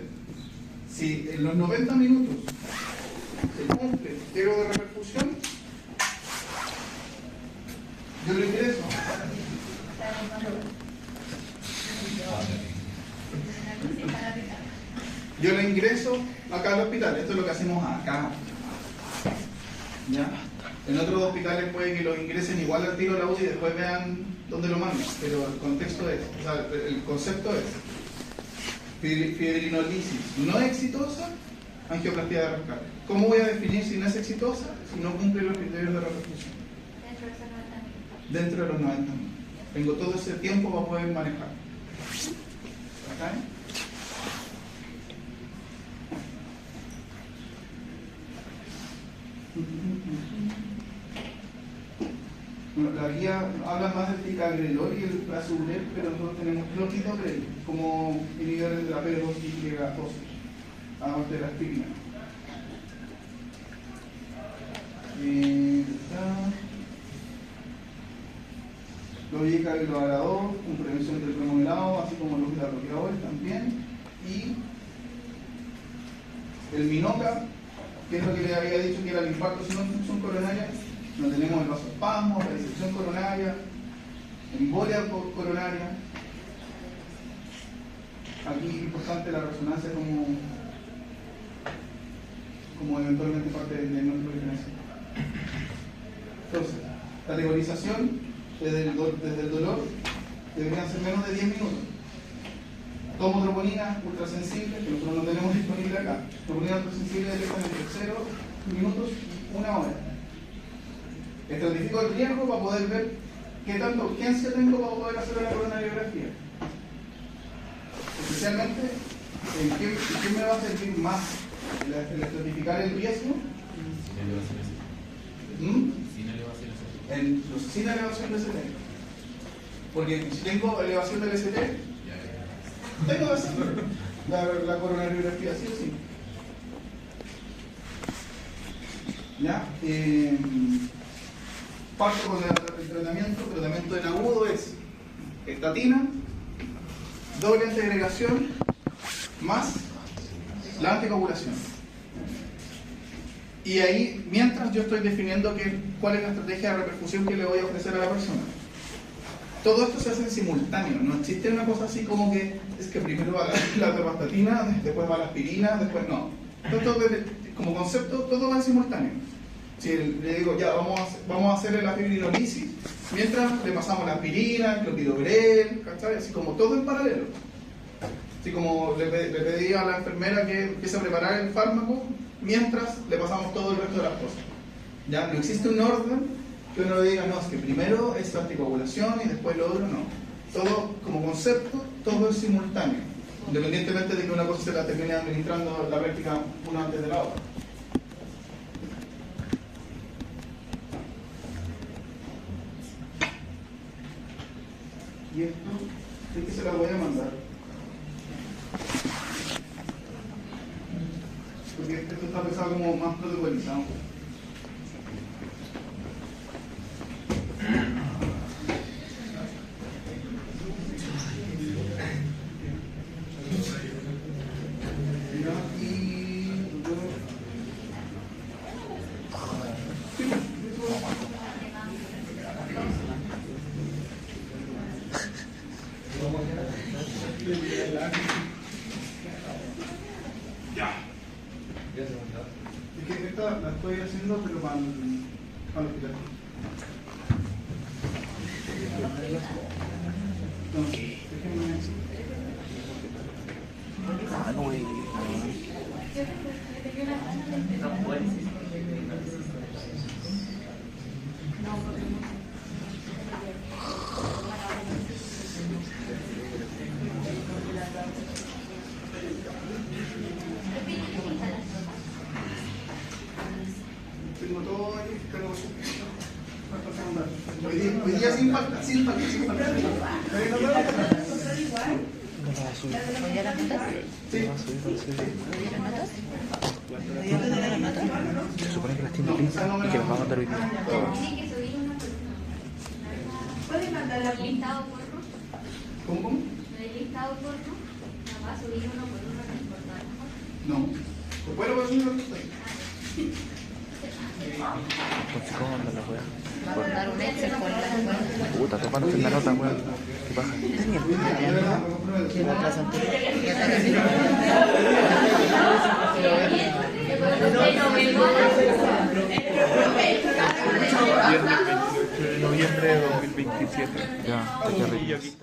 si en los 90 minutos se cumple el criterio de reperfusión, yo lo ingreso. Yo lo ingreso acá al hospital. Esto es lo que hacemos acá. ¿Ya? En otros hospitales puede que lo ingresen igual al tiro a la UCI y después vean dónde lo mandan. Pero el contexto es, o sea, el concepto es fibrinolisis no exitosa, angioplastia de rescate. ¿Cómo voy a definir si no es exitosa? Si no cumple los criterios de reperfusión. Dentro de los 90 minutos. Tengo todo ese tiempo para poder manejar. ¿Okay? Bueno, la guía habla más del ticagrelor y el prasugrel, pero nosotros tenemos clopidogrel como inhibidores de la P2 y P2, aparte de la aspirina. Clorhidrato con prevención del cromodelado, así como los beta-bloqueadores también. Y el Minoca, que es lo que le había dicho que era el infarto sin obstrucción coronaria. No tenemos el vasospasmo, la disección coronaria, embolia coronaria. Aquí es importante la resonancia como eventualmente parte del diagnóstico diferencial. Entonces, categorización desde el dolor deberían ser menos de 10 minutos. Tomo troponina ultrasensible, que nosotros no tenemos disponible acá. Troponina ultrasensible directamente 0 minutos y 1 hora. Estratifico el riesgo para poder ver qué tanta urgencia tengo para poder hacer la coronariografía. Especialmente, ¿en qué me va a servir más el estratificar el riesgo? Sin elevación del ST. Porque si tengo elevación del ST, tengo que hacer la coronariografía, sí o sí. ¿Ya? Parto con el tratamiento en agudo es estatina, doble antiagregación más la anticoagulación. Y ahí, mientras yo estoy definiendo cuál es la estrategia de repercusión que le voy a ofrecer a la persona. Todo esto se hace en simultáneo, no existe una cosa así como que es que primero va la atorvastatina, después va la aspirina, después no. Como concepto, todo va en simultáneo. Si le digo, ya, vamos a hacerle la fibrinolisis, mientras le pasamos la aspirina, el clopidogrel, ¿cachai? Así como todo en paralelo. Así como le pedí a la enfermera que empiece a preparar el fármaco, mientras le pasamos todo el resto de las cosas. ¿Ya? No existe un orden que uno le diga, no, es que primero es la anticoagulación y después lo otro, no. Todo, como concepto, todo es simultáneo, independientemente de que una cosa se la termine administrando la práctica una antes de la otra. Y esto, es que se la voy a mandar. Porque esto está pensado como más protocolizado. Es que esta la estoy haciendo, pero para el hospital. No, déjenme. Tengo todo ahí, hoy día sin falta, sin falta. ¿Voy a las notas? Sí. Se supone que las tiene listas y que las va a mandar hoy día. Tiene que subir una por una. ¿Puedes mandar la listado por no? ¿Cómo? No hay listado por no. No va a subir uno por uno, no importa. No. Después lo voy a subir lo que está ahí. Entonces, ¿cómo anda la weá? Va a mandar un Excel con la Puta, tomándote la nota, weón. ¿Qué pasa? ¿Quién la clase anterior? Viernes 28 de noviembre de 2027. Ya, te queda rico.